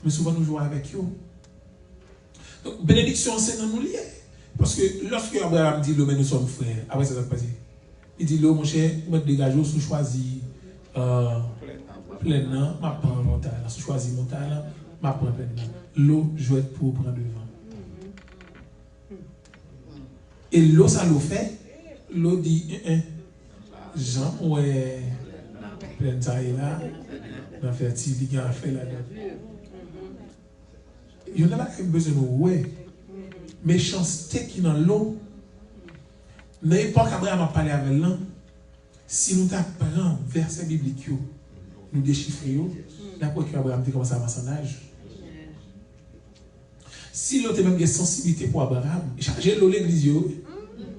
Mais souvent, nous jouons avec eux. Donc, bénédiction, c'est dans nous liés. Parce que lorsque Abraham dit, nous sommes frères, après ça va passer. Il dit, mon cher, vous dégagez, vous choisissez pleinement, ma prendre montagne. Si vous choisissez montagne, ma prendre pleinement. L'eau, je vais être pour prendre devant. Et l'eau, ça le fait. L'eau dit, Jean, ouais, plein taille là, dans fertilité, il y a un fait là-dedans. Il y en a qui ont besoin de ouais. Méchanceté qui est dans l'eau. N'ayez pas qu'Abraham a parlé avec l'un. Si nous apprenons verset biblique, nous déchiffrons, d'après qu'Abraham a commencé à avancer en âge. Si l'autre même une sensibilité pour Abraham, chargez l'eau l'église,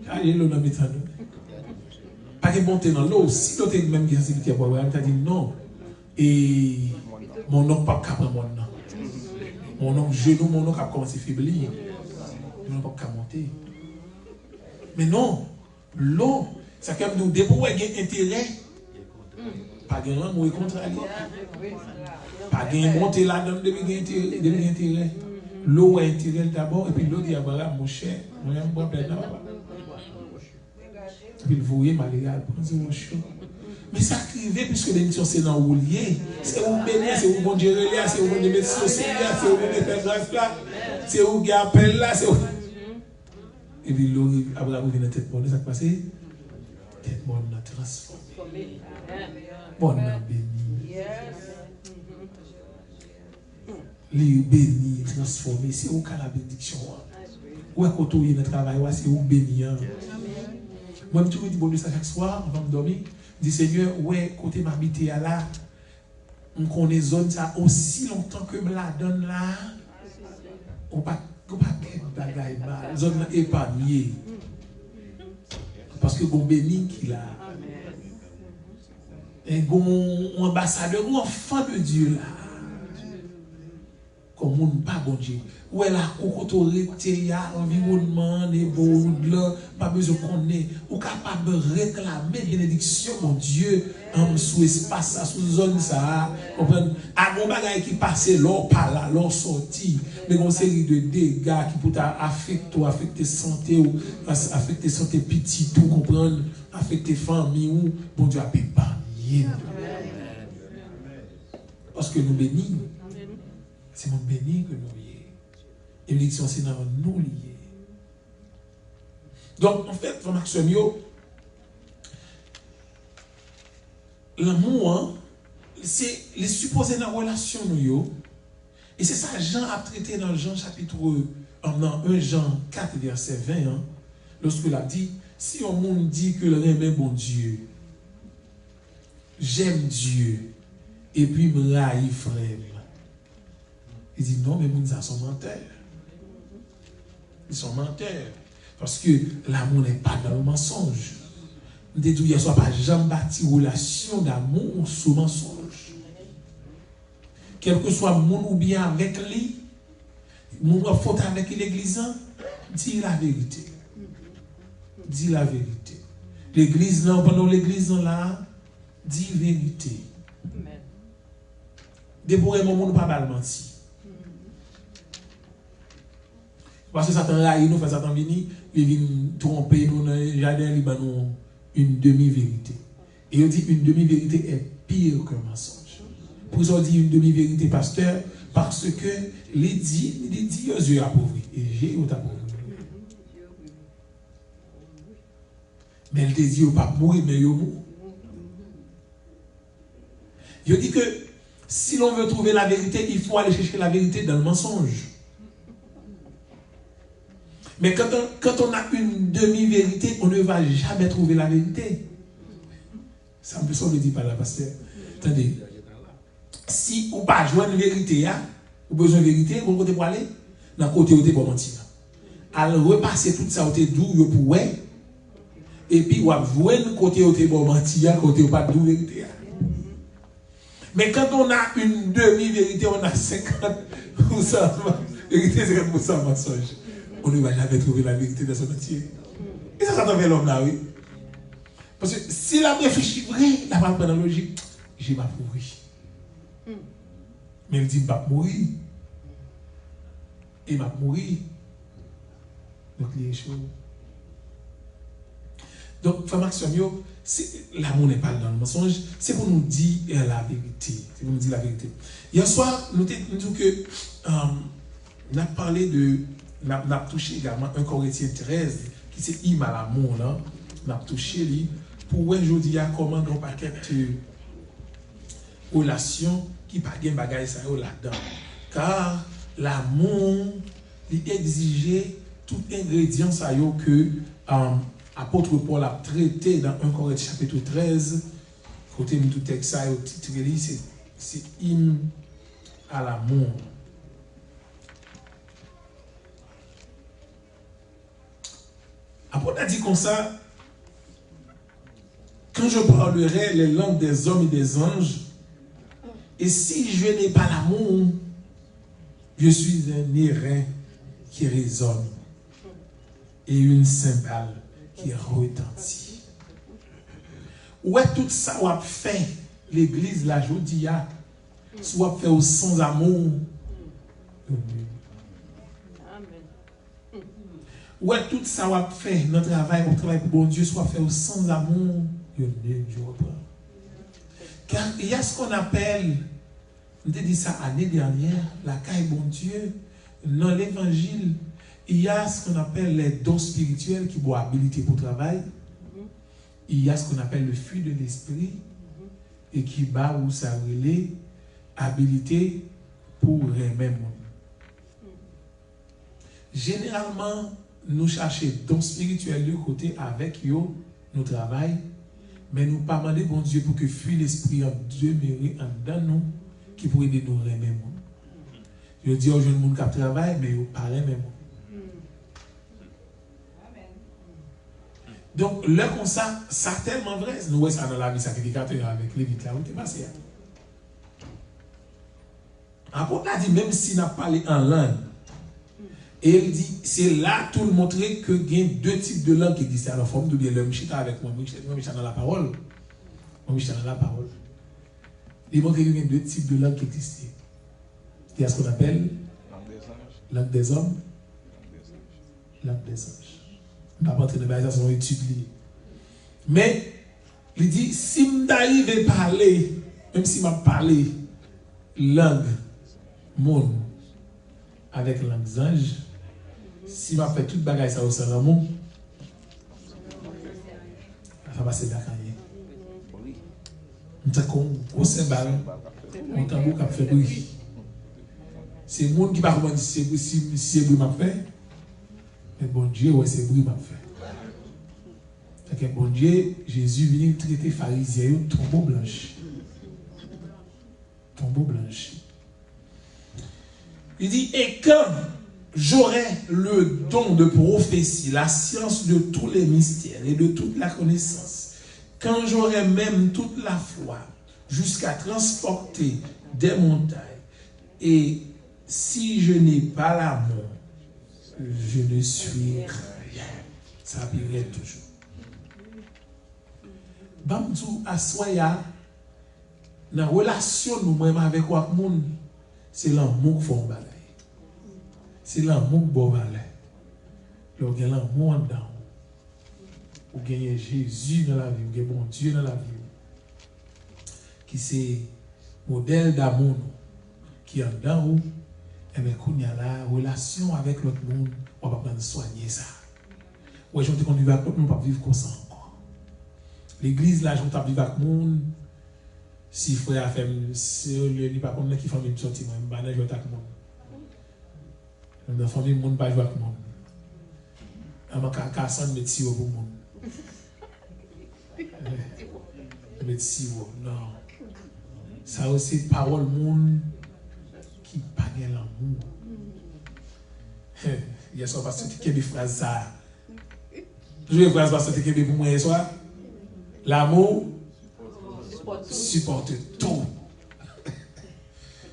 chargez l'eau dans le métal. Pas de bonté dans l'eau. Si l'autre même une sensibilité pour Abraham, il a dit non. Et mon nom pas capable mon nom. Mon nom genou, mon nom a commencé à faiblir. Mon nom pas monter. Mais non, l'eau, ça fait nous débrouiller un intérêt. Pas de l'amour et contraire. Pas de monter là-dedans de intérêt. L'eau a intérêt d'abord, et puis l'eau dit à Abraham, mon cher, moi je bois plein d'eau. Puis vous voyez, malgré mon cher. Mais ça arrive puisque l'émission c'est dans où lié. C'est où bénir, c'est où bon Dieu relais, c'est où bon Dieu mettre social, c'est où bon Dieu faire grâce là, c'est où il appelle là, c'est où. Et puis Abraham vient dans tête bonne, ça passe. Tête bonne n'a transformé. Bonne n'a béni. Les bénis, transformés, c'est où qu'a la bénédiction. Où est quand on est dans le travail, c'est où bénir. Moi je toujours dis bon Dieu ça chaque soir avant de dormir. Dis Seigneur, ouais, côté m'habiter à là, on connaît zone ça aussi longtemps que me la donne là. on pas bagaille mal, zone épargnée. Parce que bon béni qu'il a. Un bon ambassadeur ou enfant de Dieu là. Comme on pas bon Dieu. Où est la autorité, l'environnement, les beaux là, pas besoin qu'on ait, ou capable de réclamer bénédiction, mon Dieu, sous espace, sous zone ça, comprenez? À mon bagage qui passe l'or par là, l'or sorti, mais une série de dégâts qui peuvent affecter santé, ou affecter santé petit, tout comprendre, affecter famille, ou bon Dieu a épargné. Parce que nous bénissons. C'est mon béni que nous lions. Et l'élection, c'est dans nous liés. Donc, en fait, frère Maxime, l'amour, c'est les supposés dans la relation nous. Et c'est ça, Jean a traité dans Jean chapitre 1 Jean 4, verset 20, lorsqu'il a dit, si on monde dit que le aime bon Dieu, j'aime Dieu, et puis me raille frère. Il dit non, mais les gens sont menteurs. Ils sont menteurs. Parce que l'amour n'est pas dans le mensonge. Nous disons qu'il n'y a pas jamais bâti relation d'amour sous mensonge. Quel que soit mon ou bien avec lui, mon faute avec l'église, dis la vérité. Dis la vérité. L'église là, pendant l'église là, dis la vérité. Des pour un moment, nous ne pas mal menti. Parce que Satan raille nous, fait Satan venir, il vient tromper nous dans le jardin, il va nous une demi-vérité. Et on dit une demi-vérité est pire qu'un mensonge. Pour ça on dit une demi-vérité, pasteur, parce que les dits aux yeux appauvris. Et j'ai eu appauvri. Mais elle te dit, il ne pas mourir, mais il mourra. Je dis que si l'on veut trouver la vérité, il faut aller chercher la vérité dans le mensonge. Mais quand on a une demi-vérité, on ne va jamais trouver la vérité. Ça me semble dit par la pasteur. Attendez. Si vous pas jouer une vérité, vous besoin de vérité, vous côté pour aller dans côté où pour mentir. Alors repasser tout ça au doux pour ouais. Et puis vous jouer le côté où pour mentir, côté où pas de vérité. Mais quand on a une demi-vérité, on a 50% vérité, 50% mensonge. On ne va jamais trouver la vérité dans son entier. Et ça t'en fait l'homme là, oui. Parce que si la réfléchit vrai, la va prendre la logique, j'ai ma pourri. Mais il dit, m'a mourir. Et m'a mourir. Donc, il est chaud. Donc, frère Maxime, l'amour n'est pas dans le mensonge, c'est pour nous dire la vérité. C'est pour nous dire la vérité. Hier soir, nous disons que on a parlé de. On a touché également 1 Corinthiens 13, qui c'est hymne à l'amour. On a touché lui pour aujourd'hui comment on paquet de relations qui pas gain bagaille ça là-dedans. Car l'amour il exigeait tout ingrédient ça que apôtre Paul a traité dans 1 Corinthiens chapitre 13. Côté tout texte ça au titre c'est hymne à l'amour. Apôtre a dit comme ça, quand je parlerai les langues des hommes et des anges, et si je n'ai pas l'amour, je suis un airain qui résonne et une cymbale qui retentit. Où est tout ça ou a fait l'église la jodia, soit fait au sans amour? Où est tout ça va faire notre travail, on travaille pour bon Dieu, soit fait sans amour, Dieu reprend. Car il y a ce qu'on appelle, on a dit ça l'année dernière, la caille bon Dieu, dans l'évangile, il y a ce qu'on appelle les dons spirituels qui vont habiliter pour le travail. Il y a ce qu'on appelle le fruit de l'esprit et qui bat ou ça relève habilité pour aimer monde. Généralement, nous cherchons dons spirituels de côté avec eux, nous travaillons, mais nous pas demander bon Dieu pour que fuit l'esprit en demeurer en dedans nous, qui pourrait aider nous aimer. Je dis aux jeunes gens qui travaillent, mais ils parlent même. Donc, là, comme ça, c'est tellement vrai. Nous voyons ça dans la vie sacrificateur avec les vitres là où tu es passé. Après, on a dit, même s'il n'a pas parlé en langue, et il dit, c'est là tout le montrer que il y a deux types de langues qui existent. Alors, forme de bien l'homme chita avec moi, je suis dans la parole. Moi, je suis dans la parole. Il montre qu'il y a deux types de langues qui existent. Il y a ce qu'on appelle langue des hommes, langue des anges. Je ne vais pas rentrer dans ça, c'est une étude. Mais, il dit, si je n'arrive à parler, même si je parle langue, monde, avec langue ange, si je fais toute bagaille ça au sein de monde, ça va se d'accord. Nous avons un cymbale, on tambour qui fait bruit. C'est le monde qui ne va pas dire si c'est bruit m'a fait. Mais bon Dieu, ouais, c'est bruit m'a fait. C'est que bon Dieu, Jésus vient traiter pharisiens tombeau blanche. Tombeau blanche. Il dit, et quand j'aurai le don de prophétie, la science de tous les mystères et de toute la connaissance, quand j'aurai même toute la foi, jusqu'à transporter des montagnes, et si je n'ai pas l'amour, je ne suis rien. Ça viendrait toujours. Bamdou aswaya, dans la relation nous-mêmes avec le monde, c'est l'amour qui fait. C'est l'amour qui bon valeur. Vous avez l'amour en dedans. Vous avez Jésus dans la vie, vous avez bon Dieu dans la vie. Qui c'est modèle d'amour qui est en dedans. Et bien, quand il y a la relation avec l'autre monde, on va pas soigner ça. Ouais, je qu'on vit avec l'autre monde, on ne va pas vivre comme ça encore. L'église, là, je ne vais pas vivre avec le monde. Si frère a fait, si il n'y a pas de qui fait un sentiment, je ne vais pas jouer avec le monde. Dans la famille, le monde ne va pas jouer avec le monde. Je ne vais pas mettre si pour le monde. Mettre si non. Ça aussi, parole monde qui parle l'amour. Il y a ça parce que tu as des phrases ça. Je vais phrases parce que tu as pour moi hier soir. L'amour supporte tout.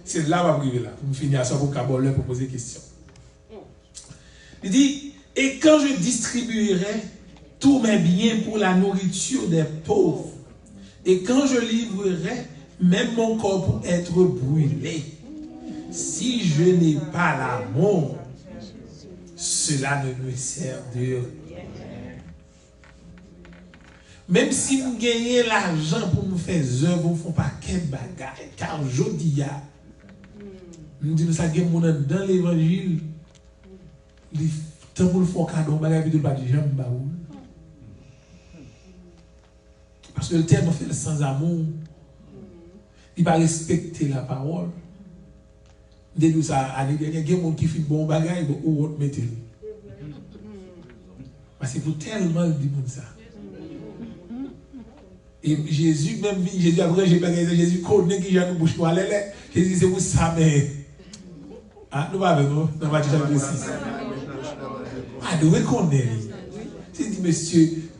C'est là où on va arriver là. Pour me finir ça, pour Cabolet pour poser des questions. Il dit, et quand je distribuerai tous mes biens pour la nourriture des pauvres, et quand je livrerai même mon corps pour être brûlé, si je n'ai pas l'amour, cela ne me sert de rien. Même si vous gagnez l'argent pour me faire œuvre, vous ne faites pas quel bagage. Car je dis, nous disons ça, dans l'évangile, les temps pour le faire cadeau, bagage, il ne pas dire jamais baoul. Parce que le terme fait le sans amour. Il va respecter la parole. Dès que ça, il y a des gens qui font bon bagage, ou autre mettez-le. Parce que pour tellement dire ça. Et Jésus, même Jésus, après, Jésus connaît qui j'ai une bouche pour aller là. Jésus, c'est pour ça, mais. Ah, nous va avec nous, dans Matthieu chapitre 6. Ah, nous reconnaissons. Tu dis, monsieur,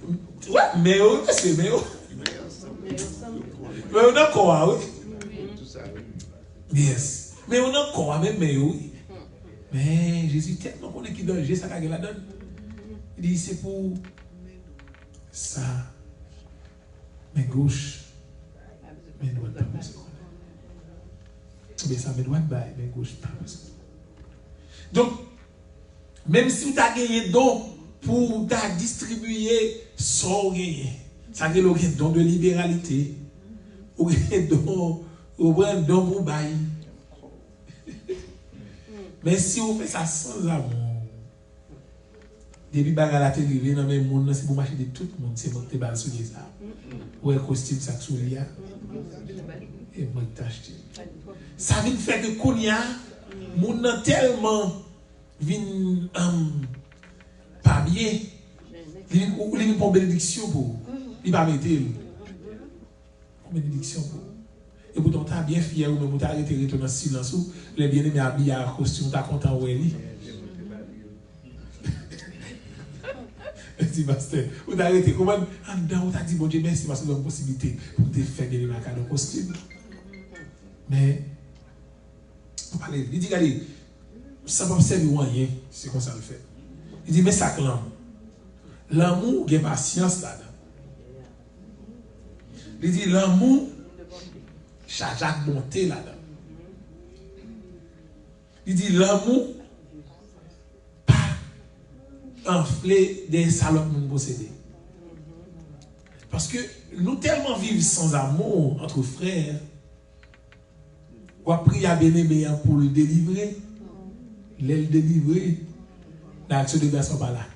ouais, mais oh, monsieur, mais oh. Mais on a quoi, oui? Yes. Mais on a quoi, même, mais oui. Mais Jésus, tellement qu'on est qui donne, j'ai ça qu'il la donne. Il dit, c'est pour ça. Main gauche, main droite, pas besoin. Mais ça, main droite, main gauche, pas besoin. Donc, même si vous avez gagné don pour distribuer sans gagner, ça veut dire don de libéralité, ou don pour bail. Mais si vous faites ça sans amour, depuis bagarre la télé, dans le monde, c'est pour marcher de tout le monde, c'est pour te balancer ça. Ou un costume, ça sous l'IA. Et moi, t'acheter. Ça vient faire que Kounia, mon a tellement vient pas bien. Il vient pour bénédiction pour. Il va mettre une bénédiction pour. Et pourtant, tu as bien fier ou même tu as arrêté de dans le silence. Les bien-aimés habillés à costume, tu as content où elle est. Merci, pasteur. Ou t'as arrêté. Comment en dedans, ou t'as dit, bon Dieu, merci parce que c'est une possibilité pour te faire bien les cadeaux costume. Mais, on parle, il dit, regardez, ça va observer rien, c'est comme ça le fait. Il dit, mais ça clame. L'amour, il y a patience là-dedans. Il dit, l'amour, charge à monter là-dedans. Il dit, l'amour, enfler des salopes nous posséder. Parce que nous tellement vivons sans amour entre frères, on a prié à bien-aimé pour le délivrer. Le délivrer, l'action de grâce n'est pas là.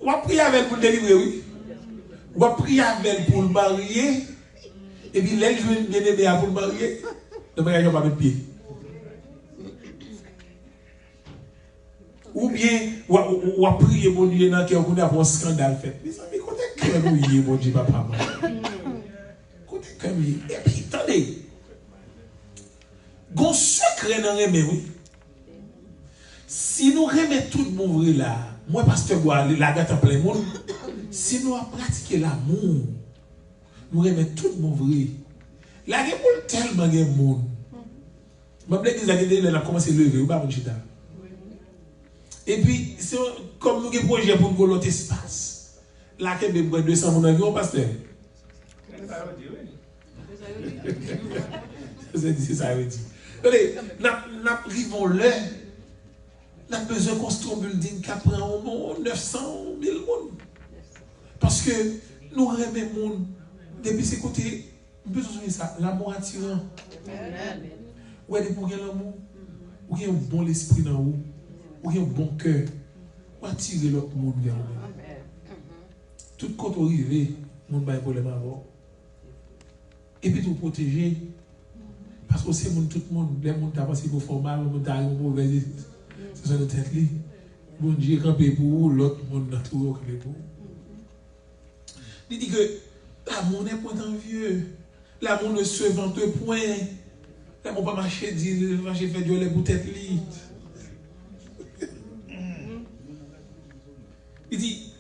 On a prié avec pour le délivrer, oui. On a prié avec pour le marier. Et puis l'aile joue bien-aimé pour le marier. Le mariage n'a pas de pied. Ou bien, ou a prié mon Dieu dans cœur qu'on a un scandale fait. Mais ça me côté cœur mouillé mon Dieu papa. Côté cœur mouillé. Et puis attendez. Gon secret dans remè oui. Si nous remettons tout le monde vrai là, moi pasteur Bois la gâte en plein monde. Si nous pratiquer l'amour, nous remettons tout le monde vrai. La gueule tellement de monde. Même l'église elle a commencé à lever ou pas mon chita. Et puis, comme nous avons un projet pour nous l'autre espace, là, il y a 200 personnes dans pasteur. C'est ça, veut dire. Nous arrivons là, nous avons besoin de construire un building qui prend 900 000 personnes. Parce que nous aimons les gens. Depuis ce côté, nous avons besoin de ça, l'amour attirant. Où est-ce que l'amour? Où est-ce un bon esprit dans vous? Ou un bon cœur, ou attirer l'autre monde vers vous. Tout quand on arrive, le monde va problème avant. Et puis tout protéger. Parce que c'est tout le monde, les gens qui passé pour formal, les gens qui arrivent pour mauvais, c'est ça notre tête. Bon Dieu, campé pour vous, l'autre monde n'a tout campé pour vous. Il dit que l'amour n'est pas tant vieux. L'amour ne se vante point. L'amour pas marcher, dire, marcher faire du lait pour tête li. Il dit,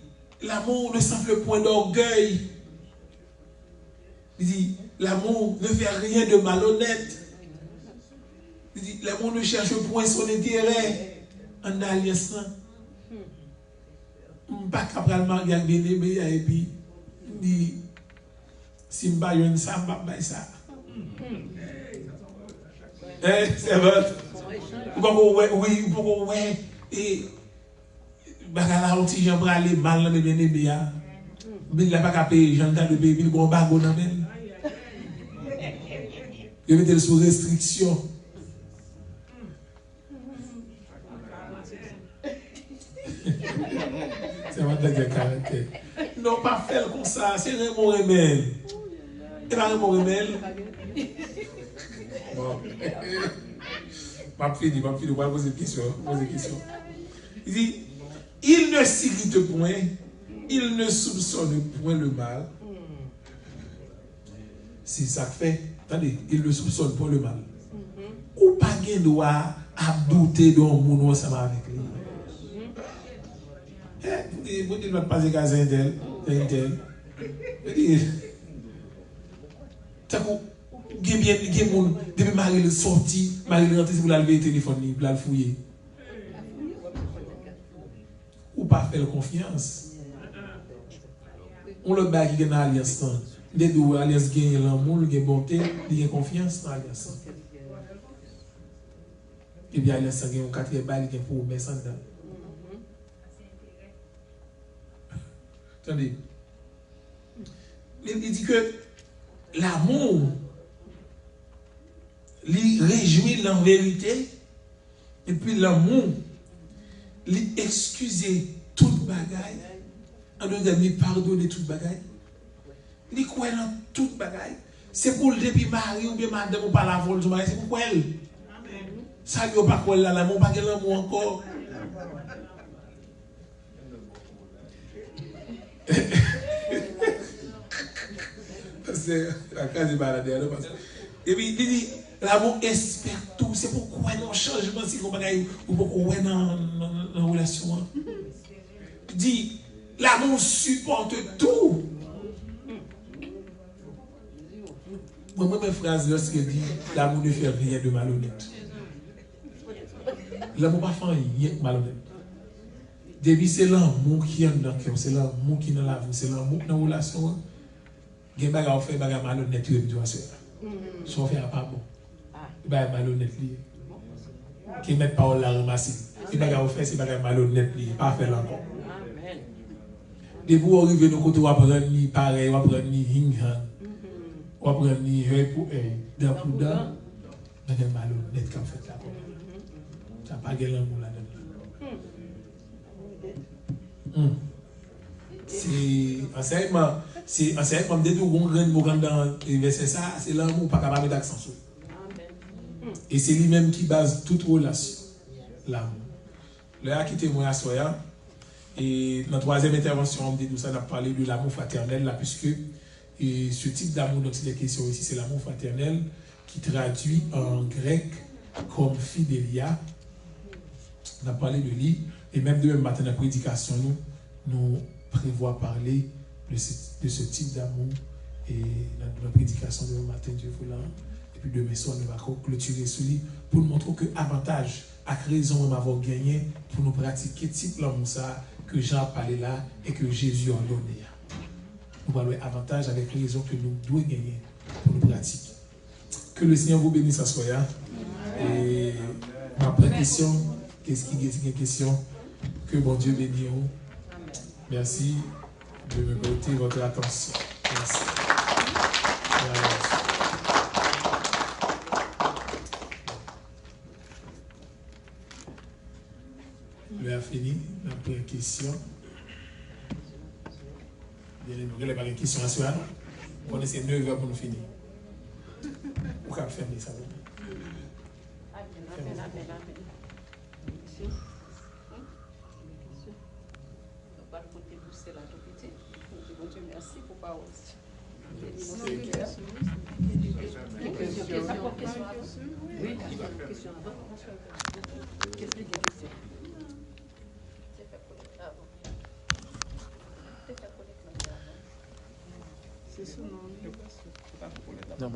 l'amour ne s'enfle point d'orgueil. Il dit, l'amour ne fait rien de malhonnête. Il dit, l'amour ne cherche point son intérêt en alliance. Je ne suis pas capable de marier avec bien-aimé et puis, il dit, si je ne pas ça, je ne vais pas ça. C'est vrai. Oui, pourquoi et bagala outil j'en aller mal dans bien aimé ya mais il n'a pas capé j'en de payer il gon bago dans même il mettait sous restriction c'est ma tête caractère non pas faire comme ça c'est Raymond Remel et pas Raymond Remel bon pas fini pas poser question il dit il ne s'irrite point, il ne soupçonne point le mal. C'est ça que fait. Attendez, il ne soupçonne point le mal. Ou pas de droit à douter d'un monde ensemble avec lui. Vous dites, vous ne passez qu'à un tel. Depuis Marie sorti, Marie rentre pour la lever le téléphone, pour la fouiller. Ou pas faire confiance. On le bat qui est dans l'alliance. Dès que l'alliance gagne l'amour, il gagne bonté, il gagne confiance dans l'alliance. Et bien l'alliance gagne un quatrième bail, il gagne pour mettre ça dedans. Attendez. Il dit que l'amour, il réjouit la vérité, et puis l'amour, lui excuser toute bagaille, en nous pardonner toute bagaille. Il croit dans toute bagaille. C'est pour le depuis mari ou bien madame ou pas la vol du mari, c'est pour elle. Ça ne pas quoi là, l'amour, pas l'amour encore. c'est la case de baladeur. Et puis, il dit, l'amour espère tout. C'est pourquoi il y a un changement si on bagaille ou pourquoi dans la relation. Il dit, l'amour supporte tout. Moi, mes phrases, lorsqu'il dit, l'amour ne fait rien de malhonnête. L'amour pas fait rien de malhonnête. Depuis c'est l'amour qui est dans le cœur, c'est l'amour qui est dans la vie, c'est l'amour dans la relation. Il y a des gens qui font des malhonnêtes, tu dois faire. Si on fait pas bon, il y a des malhonnêtes. Qui ne mettent pas la ramasser. Si on fait, c'est des malhonnêtes, pas faire encore. Depuis vous arrivez dans le côté, on apprend ni pareil, on apprend ni hing-hang, on apprend ni œil pour œil, dent pour dent. Il y a des malhonnêtes qui ont fait là. Ça n'a pas de l'amour là-dedans. C'est enseignement de tout grand mot dans verset ça, c'est l'amour pas capable d'accent sur. Et c'est lui-même qui base toute relation. L'amour. Là qui témoigne à Soya et dans la troisième intervention on dit tout ça, on a parlé de l'amour fraternel là puisque et ce type d'amour dont il est question ici, c'est l'amour fraternel qui traduit en grec comme philéia. On a parlé de lui. Et même demain matin, dans la prédication, nous prévoyons parler de ce type d'amour. Et dans la prédication demain matin, Dieu voulant. Et puis demain soir, nous allons clôturer sur lui pour nous montrer que avantage, à raison de m'avoir gagné, pour nous pratiquer ce type d'amour que Jean a parlé là et que Jésus a donné. Nous allons avantage avec raison que nous devons gagner pour nous pratiquer. Que le Seigneur vous bénisse à soi. Et ma première question, qu'est-ce qui est une question? Que bon Dieu bénisse. Merci de me porter votre attention. Merci. Le a fini. La première question. Vous n'avez pas de question à soi. Vous connaissez 9 heures pour nous finir. Vous pouvez fermer ça. Merci pour parole. C'est son nom. Non,